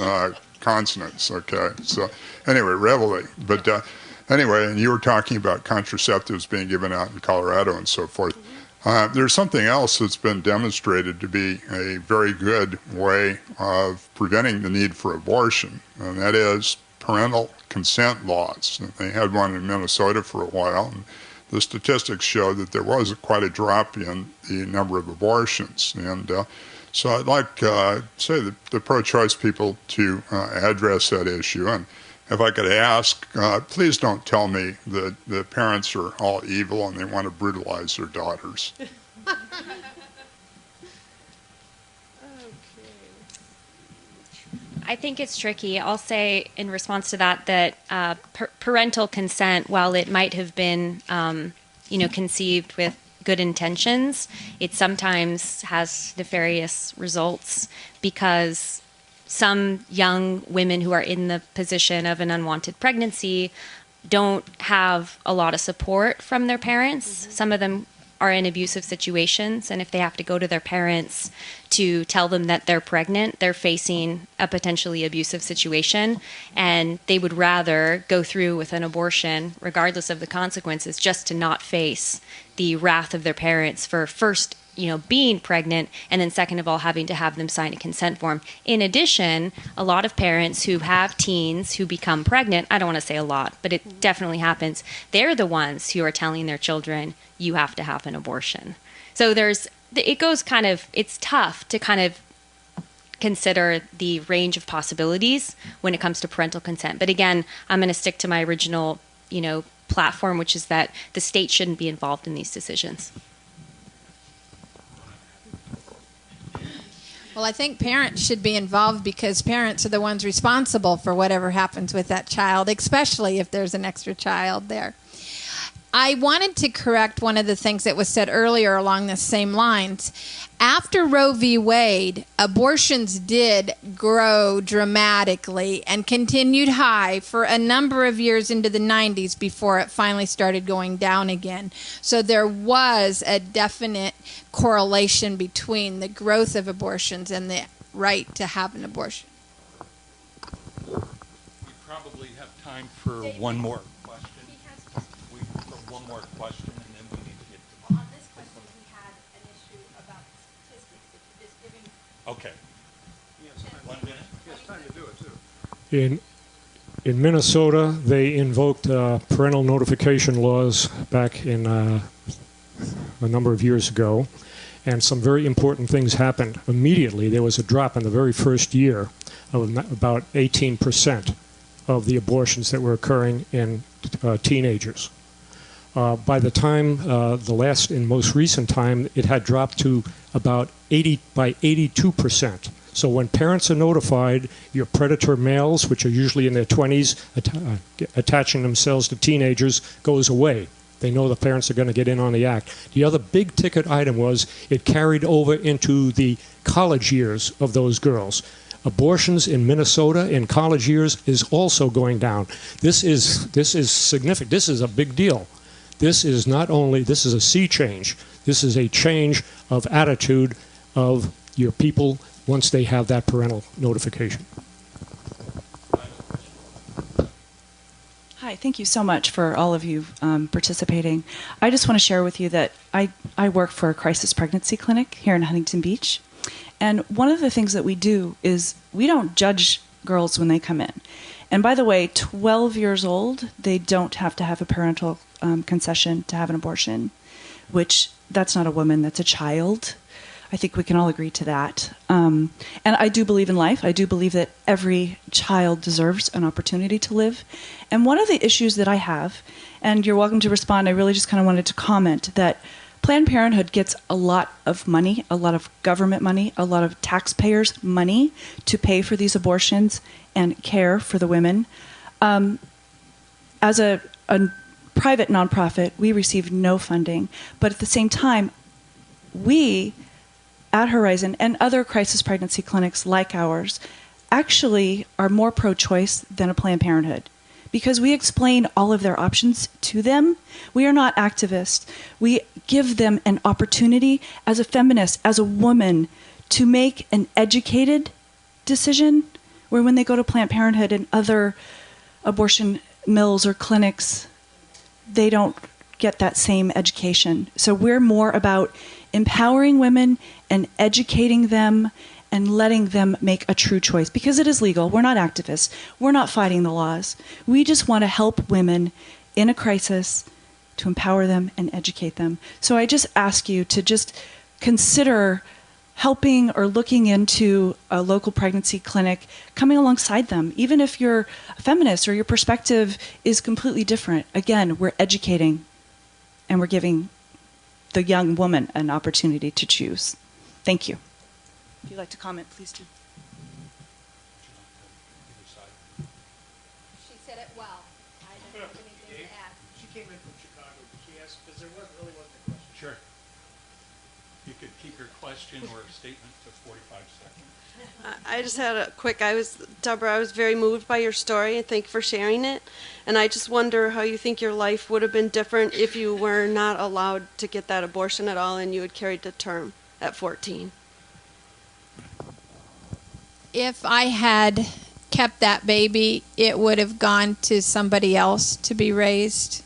consonants. Okay, so anyway, Revilee. But anyway, and you were talking about contraceptives being given out in Colorado and so forth. There's something else that's been demonstrated to be a very good way of preventing the need for abortion, and that is parental consent laws. They had one in Minnesota for a while, and the statistics show that there was quite a drop in the number of abortions. And so I'd like to say the pro-choice people to address that issue. And if I could ask, please don't tell me that the parents are all evil and they want to brutalize their daughters. I think it's tricky. I'll say in response to that parental consent, while it might have been, conceived with good intentions, it sometimes has nefarious results because some young women who are in the position of an unwanted pregnancy don't have a lot of support from their parents. Mm-hmm. Some of them are in abusive situations, and if they have to go to their parents to tell them that they're pregnant, they're facing a potentially abusive situation, and they would rather go through with an abortion, regardless of the consequences, just to not face the wrath of their parents for first, being pregnant, and then second of all, having to have them sign a consent form. In addition, a lot of parents who have teens who become pregnant, I don't want to say a lot, but it definitely happens, they're the ones who are telling their children, you have to have an abortion. So it's tough to kind of consider the range of possibilities when it comes to parental consent. But again, I'm going to stick to my original, platform, which is that the state shouldn't be involved in these decisions. Well, I think parents should be involved because parents are the ones responsible for whatever happens with that child, especially if there's an extra child there. I wanted to correct one of the things that was said earlier along the same lines. After Roe v. Wade, abortions did grow dramatically and continued high for a number of years into the 90s before it finally started going down again. So there was a definite correlation between the growth of abortions and the right to have an abortion. We probably have time for one more. More question, and then we need to get to on this question. We had an issue about statistics. If you're just giving. Okay. Yes, 1 minute. Yes, time to do it too. In Minnesota, they invoked parental notification laws back in a number of years ago, and some very important things happened immediately. There was a drop in the very first year of about 18% of the abortions that were occurring in teenagers. By the time most recent time, it had dropped to about 82%. So when parents are notified, your predator males, which are usually in their 20s, attaching themselves to teenagers, goes away. They know the parents are going to get in on the act. The other big ticket item was it carried over into the college years of those girls. Abortions in Minnesota in college years is also going down. This is significant. This is a big deal. This is a sea change. This is a change of attitude of your people once they have that parental notification. Hi, thank you so much for all of you participating. I just want to share with you that I work for a crisis pregnancy clinic here in Huntington Beach. And one of the things that we do is we don't judge girls when they come in. And by the way, 12 years old, they don't have to have a parental concession to have an abortion, which that's not a woman, that's a child. I think we can all agree to that. And I do believe in life. I do believe that every child deserves an opportunity to live. And one of the issues that I have, and you're welcome to respond, I really just kind of wanted to comment that Planned Parenthood gets a lot of money, a lot of government money, a lot of taxpayers' money to pay for these abortions and care for the women. As a private nonprofit, we receive no funding. But at the same time, we at Horizon and other crisis pregnancy clinics like ours actually are more pro-choice than a Planned Parenthood because we explain all of their options to them. We are not activists. We give them an opportunity as a feminist, as a woman, to make an educated decision where when they go to Planned Parenthood and other abortion mills or clinics, they don't get that same education. So we're more about empowering women and educating them and letting them make a true choice because it is legal. We're not activists. We're not fighting the laws. We just want to help women in a crisis to empower them and educate them. So I just ask you to just consider helping or looking into a local pregnancy clinic, coming alongside them, even if you're a feminist or your perspective is completely different. Again, we're educating and we're giving the young woman an opportunity to choose. Thank you. If you'd like to comment, please do. She said it well. I don't have anything to add. She came in from Chicago. She asked, because there really wasn't a question. Sure. You could keep your question or statement to 45 seconds. I just had a quick, Deborah, I was very moved by your story and thank you for sharing it. And I just wonder how you think your life would have been different if you were not allowed to get that abortion at all and you had carried to term at 14. If I had kept that baby, it would have gone to somebody else to be raised.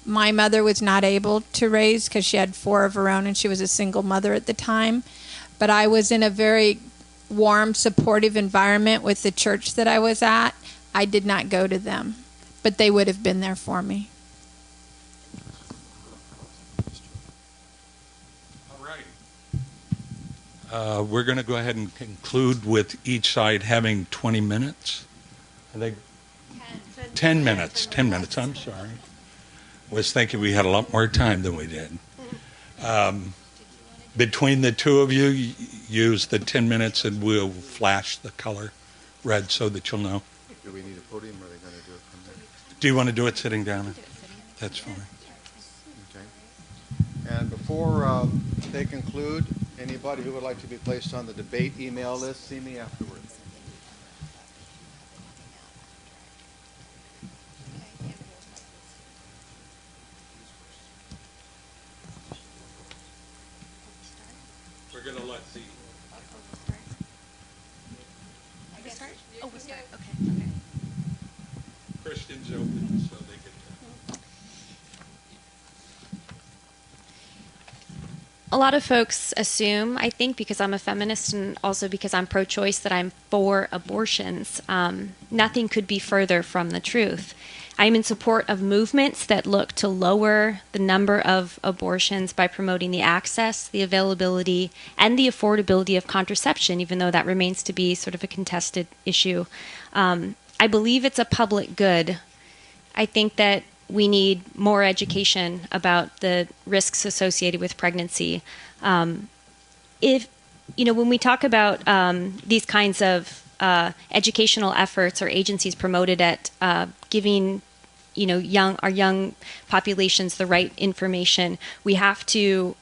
My mother was not able to raise because she had 4 of her own and she was a single mother at the time. But I was in a very warm, supportive environment with the church that I was at. I did not go to them, but they would have been there for me. We're going to go ahead and conclude with each side having 20 minutes. I think 10 minutes. 10 minutes, I'm sorry. I was thinking we had a lot more time than we did. Between the two of you, use the 10 minutes and we'll flash the color red so that you'll know. Do we need a podium or are they going to do it from there? Do you want to do it sitting down? That's fine. Okay. And before they conclude, anybody who would like to be placed on the debate email list, see me afterwards. We're going to let the... I start? Oh, we'll start. Okay. Christians open so they get to... A lot of folks assume, I think, because I'm a feminist and also because I'm pro-choice, that I'm for abortions. Nothing could be further from the truth. I'm in support of movements that look to lower the number of abortions by promoting the access, the availability, and the affordability of contraception, even though that remains to be sort of a contested issue. I believe it's a public good. I think that we need more education about the risks associated with pregnancy. If when we talk about these kinds of educational efforts or agencies promoted at giving our young populations the right information, we have to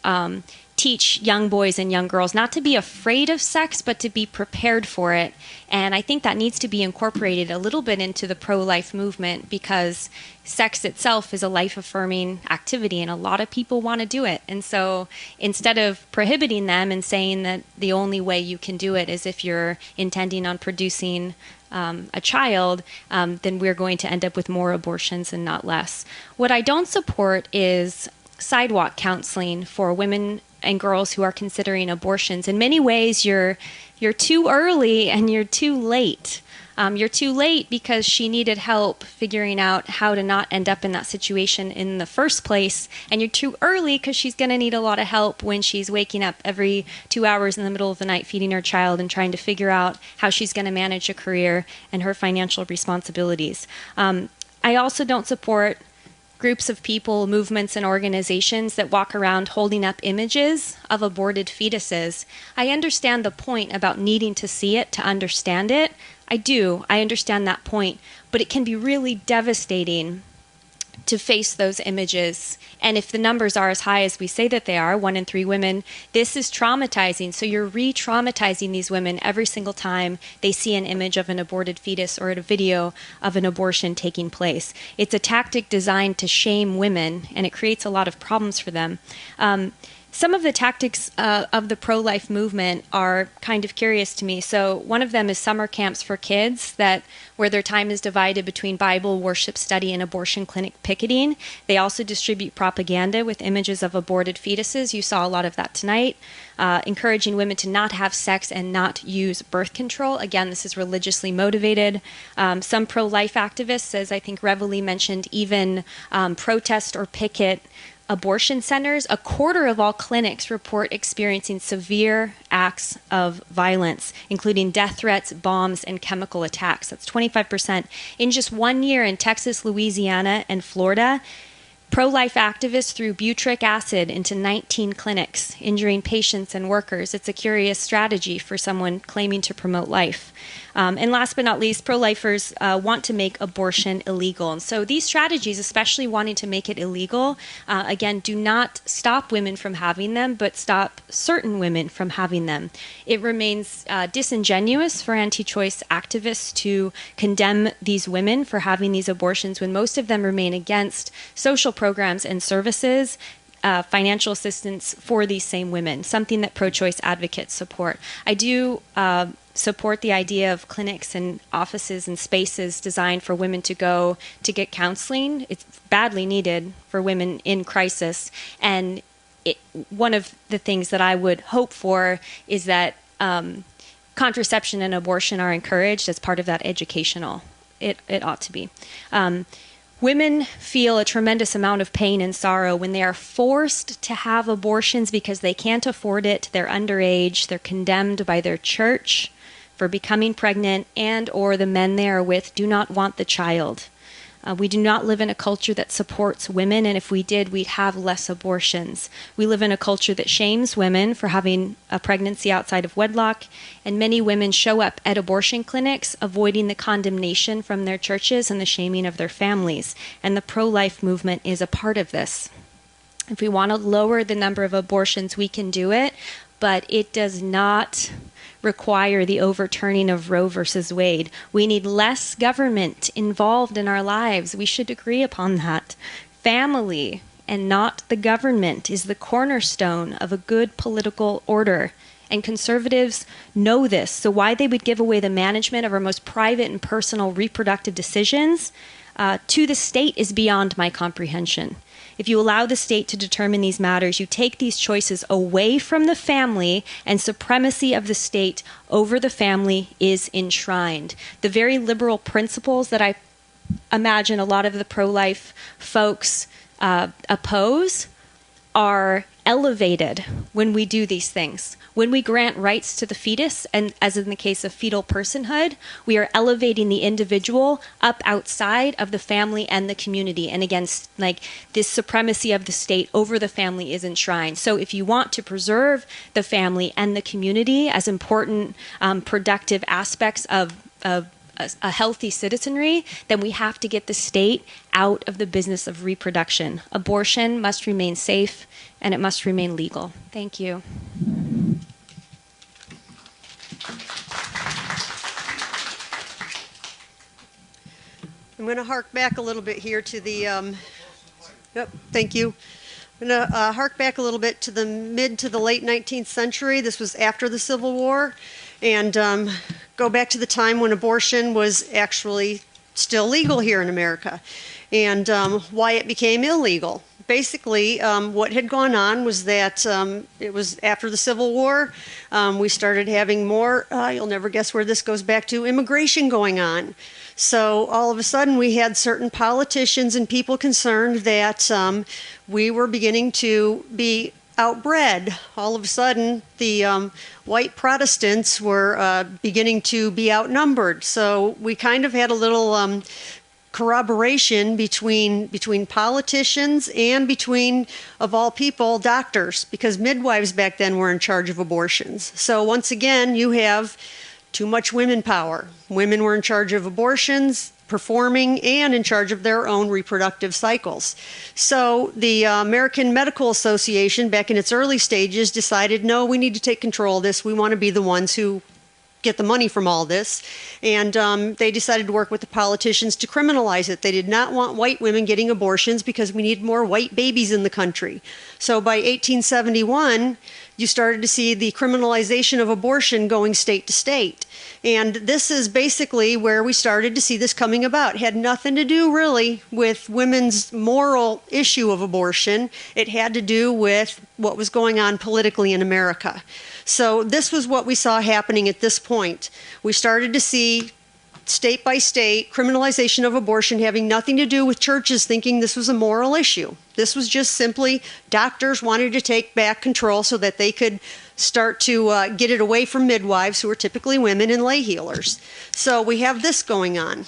teach young boys and young girls not to be afraid of sex, but to be prepared for it. And I think that needs to be incorporated a little bit into the pro-life movement, because sex itself is a life-affirming activity, and a lot of people want to do it. And so instead of prohibiting them and saying that the only way you can do it is if you're intending on producing a child, then we're going to end up with more abortions and not less. What I don't support is sidewalk counseling for women and girls who are considering abortions. In many ways, you're too early and you're too late. You're too late because she needed help figuring out how to not end up in that situation in the first place. And you're too early because she's going to need a lot of help when she's waking up every 2 hours in the middle of the night feeding her child and trying to figure out how she's going to manage a career and her financial responsibilities. I also don't support groups of people, movements, and organizations that walk around holding up images of aborted fetuses. I understand the point about needing to see it to understand it. I do. I understand that point. But it can be really devastating to face those images. And if the numbers are as high as we say that they are, 1 in 3 women, this is traumatizing. So you're re-traumatizing these women every single time they see an image of an aborted fetus or a video of an abortion taking place. It's a tactic designed to shame women, and it creates a lot of problems for them. Some of the tactics of the pro-life movement are kind of curious to me. So one of them is summer camps for kids where their time is divided between Bible, worship study, and abortion clinic picketing. They also distribute propaganda with images of aborted fetuses. You saw a lot of that tonight. Encouraging women to not have sex and not use birth control. Again, this is religiously motivated. Some pro-life activists, as I think Revilee mentioned, even protest or picket abortion centers. 1/4 of all clinics report experiencing severe acts of violence, including death threats, bombs, and chemical attacks. That's 25%. In just 1 year in Texas, Louisiana, and Florida, pro-life activists threw butyric acid into 19 clinics, injuring patients and workers. It's a curious strategy for someone claiming to promote life. And last but not least, pro-lifers want to make abortion illegal. And so these strategies, especially wanting to make it illegal, again, do not stop women from having them, but stop certain women from having them. It remains disingenuous for anti-choice activists to condemn these women for having these abortions when most of them remain against social programs and services, financial assistance for these same women, something that pro-choice advocates support. I do support the idea of clinics and offices and spaces designed for women to go to get counseling. It's badly needed for women in crisis. And one of the things that I would hope for is that contraception and abortion are encouraged as part of that educational. It ought to be. Women feel a tremendous amount of pain and sorrow when they are forced to have abortions because they can't afford it, they're underage, they're condemned by their church for becoming pregnant, and or the men they are with do not want the child. We do not live in a culture that supports women, and if we did, we'd have less abortions. We live in a culture that shames women for having a pregnancy outside of wedlock, and many women show up at abortion clinics avoiding the condemnation from their churches and the shaming of their families, and the pro-life movement is a part of this. If we want to lower the number of abortions, we can do it, but it does not require the overturning of Roe versus Wade. We need less government involved in our lives. We should agree upon that. Family and not the government is the cornerstone of a good political order. And conservatives know this. So why they would give away the management of our most private and personal reproductive decisions to the state is beyond my comprehension. If you allow the state to determine these matters, you take these choices away from the family, and supremacy of the state over the family is enshrined. The very liberal principles that I imagine a lot of the pro-life folks oppose are elevated when we do these things. When we grant rights to the fetus, and as in the case of fetal personhood, we are elevating the individual up outside of the family and the community. And again, like, this supremacy of the state over the family is enshrined. So if you want to preserve the family and the community as important, productive aspects of a healthy citizenry, then we have to get the state out of the business of reproduction. Abortion must remain safe, and it must remain legal. Thank you. I'm going to hark back a little bit here to the, yep, thank you. I'm going to hark back a little bit to the mid to the late 19th century. This was after the Civil War, and go back to the time when abortion was actually still legal here in America, and why it became illegal. Basically, what had gone on was that it was after the Civil War, we started having more, you'll never guess where this goes back to, immigration going on. So all of a sudden we had certain politicians and people concerned that we were beginning to be outbred. All of a sudden the white Protestants were beginning to be outnumbered. So we kind of had a little corroboration between politicians and between, of all people, doctors, because midwives back then were in charge of abortions. So once again, you have too much women power. Women were in charge of abortions, performing, and in charge of their own reproductive cycles. So the American Medical Association, back in its early stages, decided, no, we need to take control of this. We want to be the ones who get the money from all this. And they decided to work with the politicians to criminalize it. They did not want white women getting abortions because we need more white babies in the country. So by 1871, you started to see the criminalization of abortion going state to state. And this is basically where we started to see this coming about. It had nothing to do really with women's moral issue of abortion. It had to do with what was going on politically in America. So this was what we saw happening at this point. We started to see state by state criminalization of abortion having nothing to do with churches thinking this was a moral issue. This was just simply doctors wanted to take back control so that they could start to get it away from midwives, who are typically women, and lay healers. So we have this going on.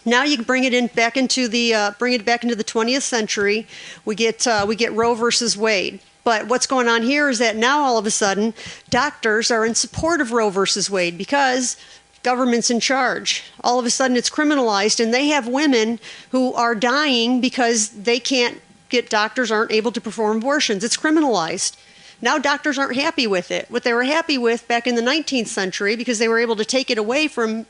Now you bring it back into the 20th century. We get Roe versus Wade. But what's going on here is that now all of a sudden doctors are in support of Roe versus Wade because government's in charge. All of a sudden it's criminalized, and they have women who are dying because they can't get, doctors aren't able to perform abortions. It's criminalized. Now doctors aren't happy with it. What they were happy with back in the 19th century, because they were able to take it away from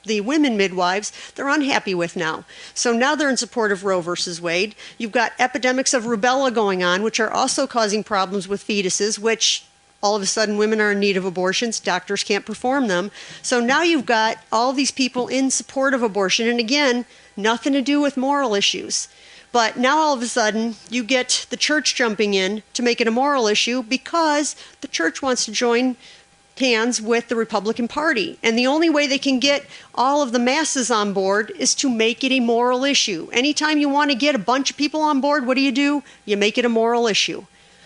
the women midwives, they're unhappy with now. So now they're in support of Roe versus Wade. You've got epidemics of rubella going on, which are also causing problems with fetuses, which all of a sudden women are in need of abortions, doctors can't perform them. So now you've got all these people in support of abortion, and again, nothing to do with moral issues. But now all of a sudden you get the church jumping in to make it a moral issue because the church wants to join hands with the Republican Party. And the only way they can get all of the masses on board is to make it a moral issue. Anytime you want to get a bunch of people on board, what do? You make it a moral issue.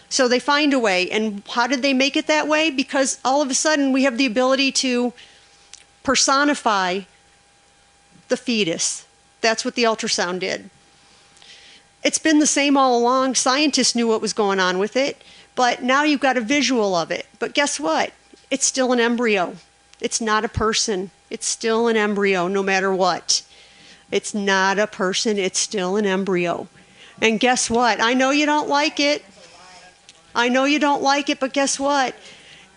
So they find a way. And how did they make it that way? Because all of a sudden we have the ability to personify the fetus. That's what the ultrasound did. It's been the same all along. Scientists knew what was going on with it, but now you've got a visual of it. But guess what? It's still an embryo. It's not a person. It's still an embryo, no matter what. It's not a person. It's still an embryo. And guess what? I know you don't like it. I know you don't like it, but guess what?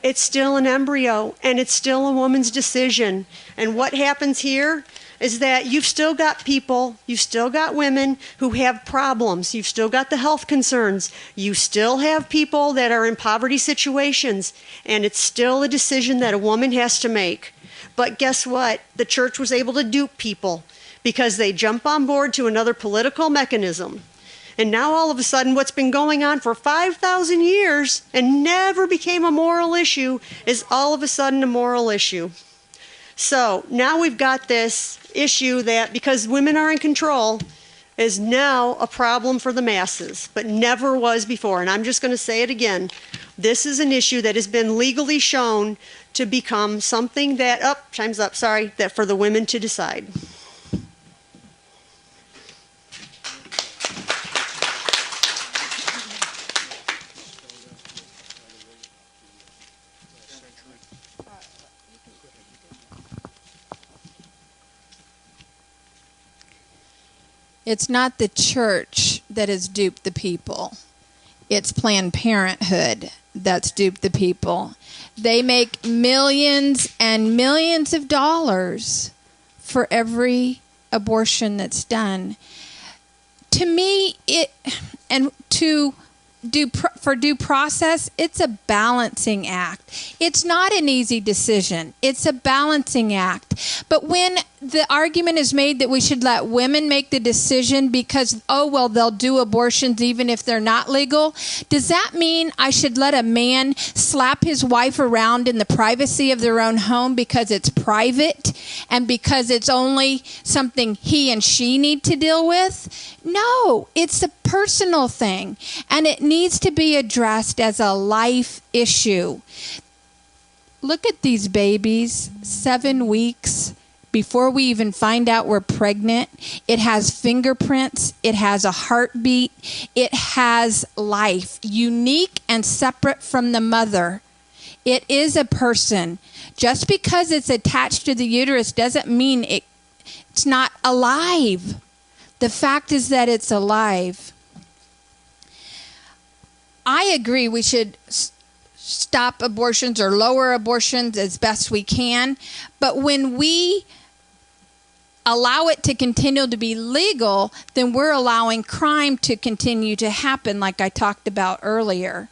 It's still an embryo, and it's still a woman's decision. And what happens here is that you've still got people, you've still got women who have problems. You've still got the health concerns. You still have people that are in poverty situations, and it's still a decision that a woman has to make. But guess what? The church was able to dupe people because they jump on board to another political mechanism. And now all of a sudden what's been going on for 5,000 years and never became a moral issue is all of a sudden a moral issue. So now we've got this issue that because women are in control, is now a problem for the masses, but never was before. And I'm just going to say it again. This is an issue that has been legally shown to become something that, time's up, sorry, that for the women to decide. It's not the church that has duped the people. It's Planned Parenthood that's duped the people. They make millions and millions of dollars for every abortion that's done. To me, for due process, it's a balancing act. It's not an easy decision. It's a balancing act. But when the argument is made that we should let women make the decision because, they'll do abortions even if they're not legal, does that mean I should let a man slap his wife around in the privacy of their own home because it's private and because it's only something he and she need to deal with? No, it's a personal thing, and it needs to be addressed as a life issue. Look at these babies, 7 weeks before we even find out we're pregnant. It has fingerprints, it has a heartbeat, it has life, unique and separate from the mother. It is a person. Just because it's attached to the uterus doesn't mean it's not alive. The fact is that it's alive. I agree we should stop abortions or lower abortions as best we can, but when we allow it to continue to be legal, then we're allowing crime to continue to happen, like I talked about earlier.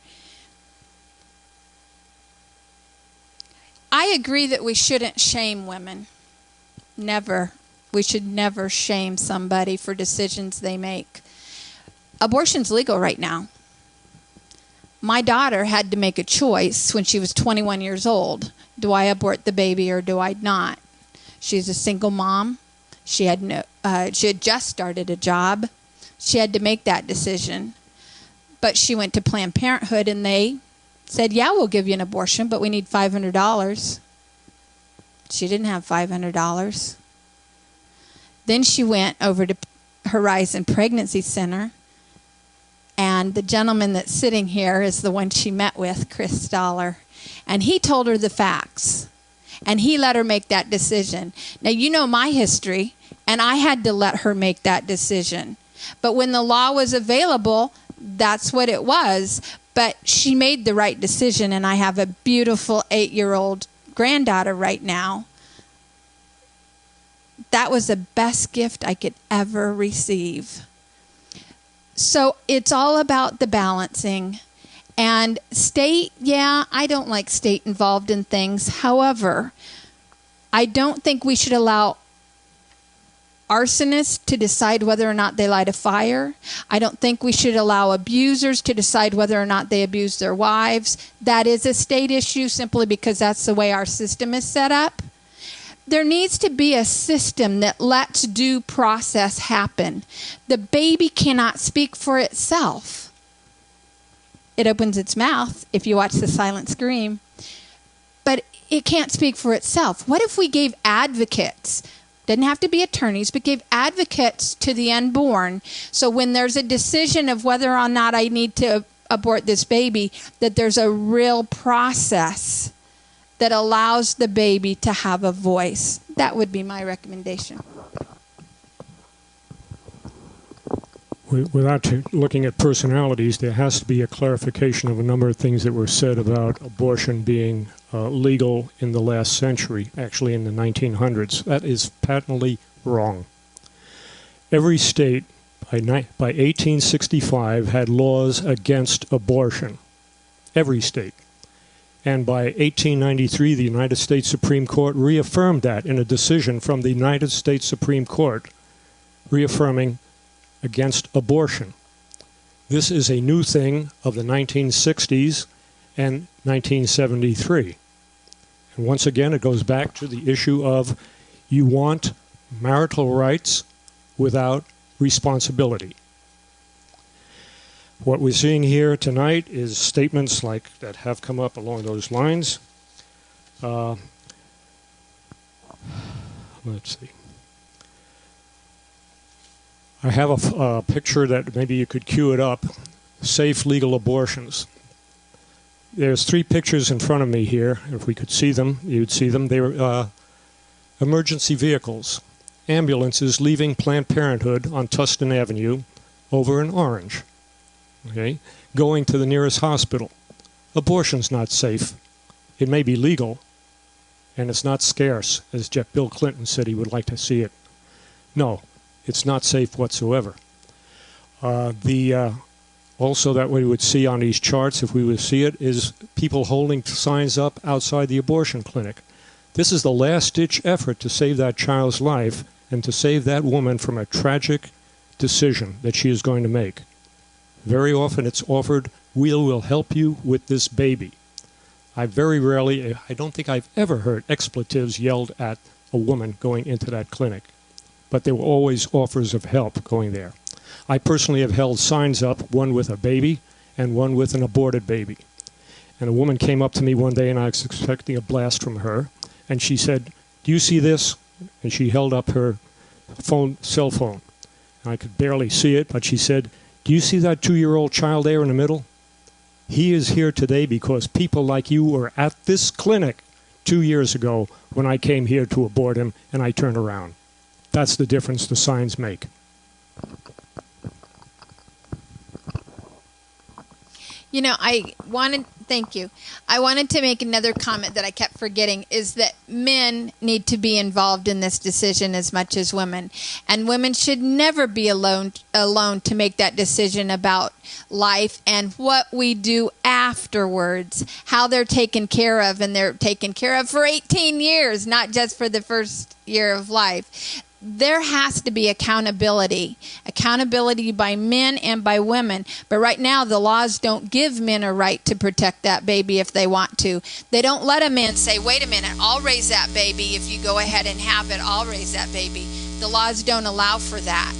I agree that we shouldn't shame women. Never. We should never shame somebody for decisions they make. Abortion's legal right now. My daughter had to make a choice when she was 21 years old. Do I abort the baby or do I not? She's a single mom. She had just started a job. She had to make that decision. But she went to Planned Parenthood and they said, yeah, we'll give you an abortion, but we need $500. She didn't have $500. Then she went over to Horizon Pregnancy Center, and the gentleman that's sitting here is the one she met with, Chris Stoller, and he told her the facts, and he let her make that decision. Now, you know my history, and I had to let her make that decision. But when the law was available, that's what it was. But she made the right decision, and I have a beautiful 8-year-old granddaughter right now. That was the best gift I could ever receive. So it's all about the balancing. And state, I don't like state involved in things. However, I don't think we should allow arsonists to decide whether or not they light a fire. I don't think we should allow abusers to decide whether or not they abuse their wives. That is a state issue simply because that's the way our system is set up. There needs to be a system that lets due process happen. The baby cannot speak for itself. It opens its mouth if you watch The Silent Scream, but it can't speak for itself. What if we gave advocates, doesn't have to be attorneys, but gave advocates to the unborn, so when there's a decision of whether or not I need to abort this baby, that there's a real process that allows the baby to have a voice. That would be my recommendation. Without looking at personalities, there has to be a clarification of a number of things that were said about abortion being legal in the last century, actually in the 1900s. That is patently wrong. Every state by 1865 had laws against abortion. Every state. And by 1893, the United States Supreme Court reaffirmed that in a decision from the United States Supreme Court, reaffirming against abortion. This is a new thing of the 1960s and 1973. And once again, it goes back to the issue of you want marital rights without responsibility. What we're seeing here tonight is statements like that have come up along those lines. Let's see. I have a picture that maybe you could cue it up. Safe legal abortions. There's 3 pictures in front of me here. If we could see them, you'd see them. They were emergency vehicles, ambulances leaving Planned Parenthood on Tustin Avenue over in Orange, okay, going to the nearest hospital. Abortion's not safe. It may be legal, and it's not scarce, as Bill Clinton said he would like to see it. No, it's not safe whatsoever. Also that we would see on these charts, if we would see it, is people holding signs up outside the abortion clinic. This is the last-ditch effort to save that child's life and to save that woman from a tragic decision that she is going to make. Very often it's offered, we will help you with this baby. I don't think I've ever heard expletives yelled at a woman going into that clinic, but there were always offers of help going there. I personally have held signs up, one with a baby and one with an aborted baby. And a woman came up to me one day, and I was expecting a blast from her, and she said, "Do you see this?" And she held up her cell phone. And I could barely see it, but she said, "Do you see that 2-year-old child there in the middle? He is here today because people like you were at this clinic 2 years ago when I came here to abort him, and I turned around." That's the difference the signs make. You know, thank you. I wanted to make another comment that I kept forgetting, is that men need to be involved in this decision as much as women. And women should never be alone to make that decision about life and what we do afterwards, how they're taken care of, and they're taken care of for 18 years, not just for the first year of life. There has to be accountability by men and by women. But right now, the laws don't give men a right to protect that baby if they want to. They don't let a man say, wait a minute, I'll raise that baby. If you go ahead and have it, I'll raise that baby. The laws don't allow for that.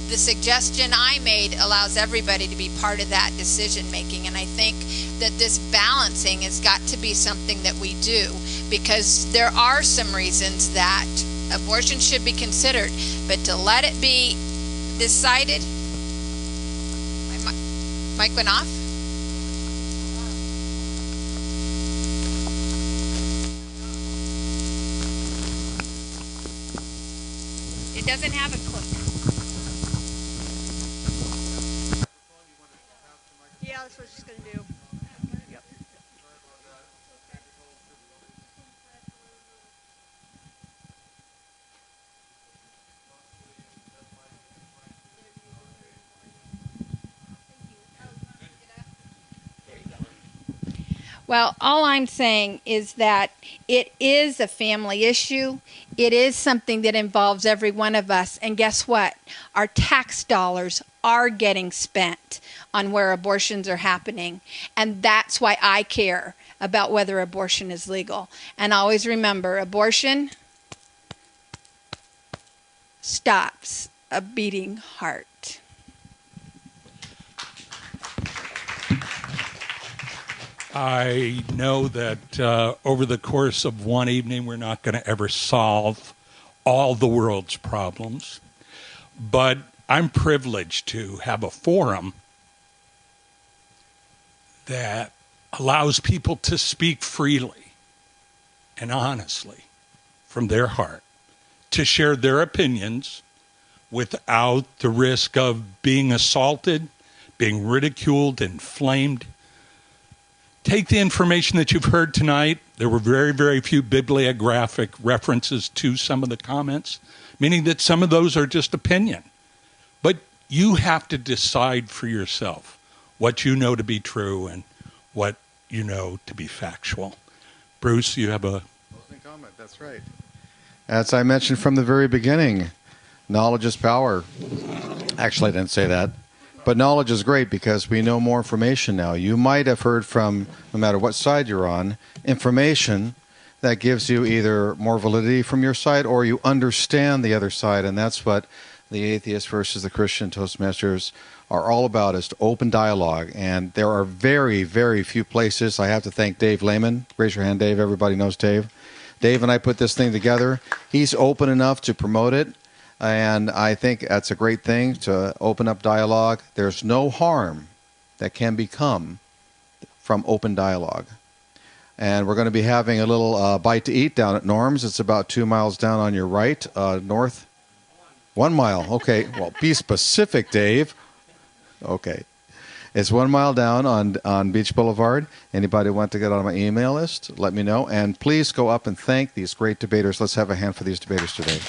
The suggestion I made allows everybody to be part of that decision making. And I think that this balancing has got to be something that we do, because there are some reasons that abortion should be considered, but to let it be decided. My mic went off. It doesn't have a clip. Yeah, that's what she's going to do. Yep. Well, all I'm saying is that it is a family issue. It is something that involves every one of us. And guess what? Our tax dollars are getting spent on where abortions are happening. And that's why I care about whether abortion is legal. And always remember, abortion stops a beating heart. I know that over the course of one evening, we're not going to ever solve all the world's problems, but I'm privileged to have a forum that allows people to speak freely and honestly from their heart, to share their opinions without the risk of being assaulted, being ridiculed, inflamed. Take the information that you've heard tonight. There were very, very few bibliographic references to some of the comments, meaning that some of those are just opinion. But you have to decide for yourself what you know to be true and what you know to be factual. Bruce, you have a closing comment. That's right. As I mentioned from the very beginning, knowledge is power. Actually, I didn't say that. But knowledge is great because we know more information now. You might have heard from, no matter what side you're on, information that gives you either more validity from your side or you understand the other side. And that's what the atheist versus the Christian Toastmasters are all about is to open dialogue. And there are very, very few places. I have to thank Dave Lehman. Raise your hand, Dave. Everybody knows Dave. Dave and I put this thing together. He's open enough to promote it. And I think that's a great thing, to open up dialogue. There's no harm that can become from open dialogue. And we're going to be having a little bite to eat down at Norm's. It's about 2 miles down on your right, north. 1 mile. Okay. Well, be specific, Dave. Okay. It's 1 mile down on Beach Boulevard. Anybody want to get on my email list, let me know. And please go up and thank these great debaters. Let's have a hand for these debaters today.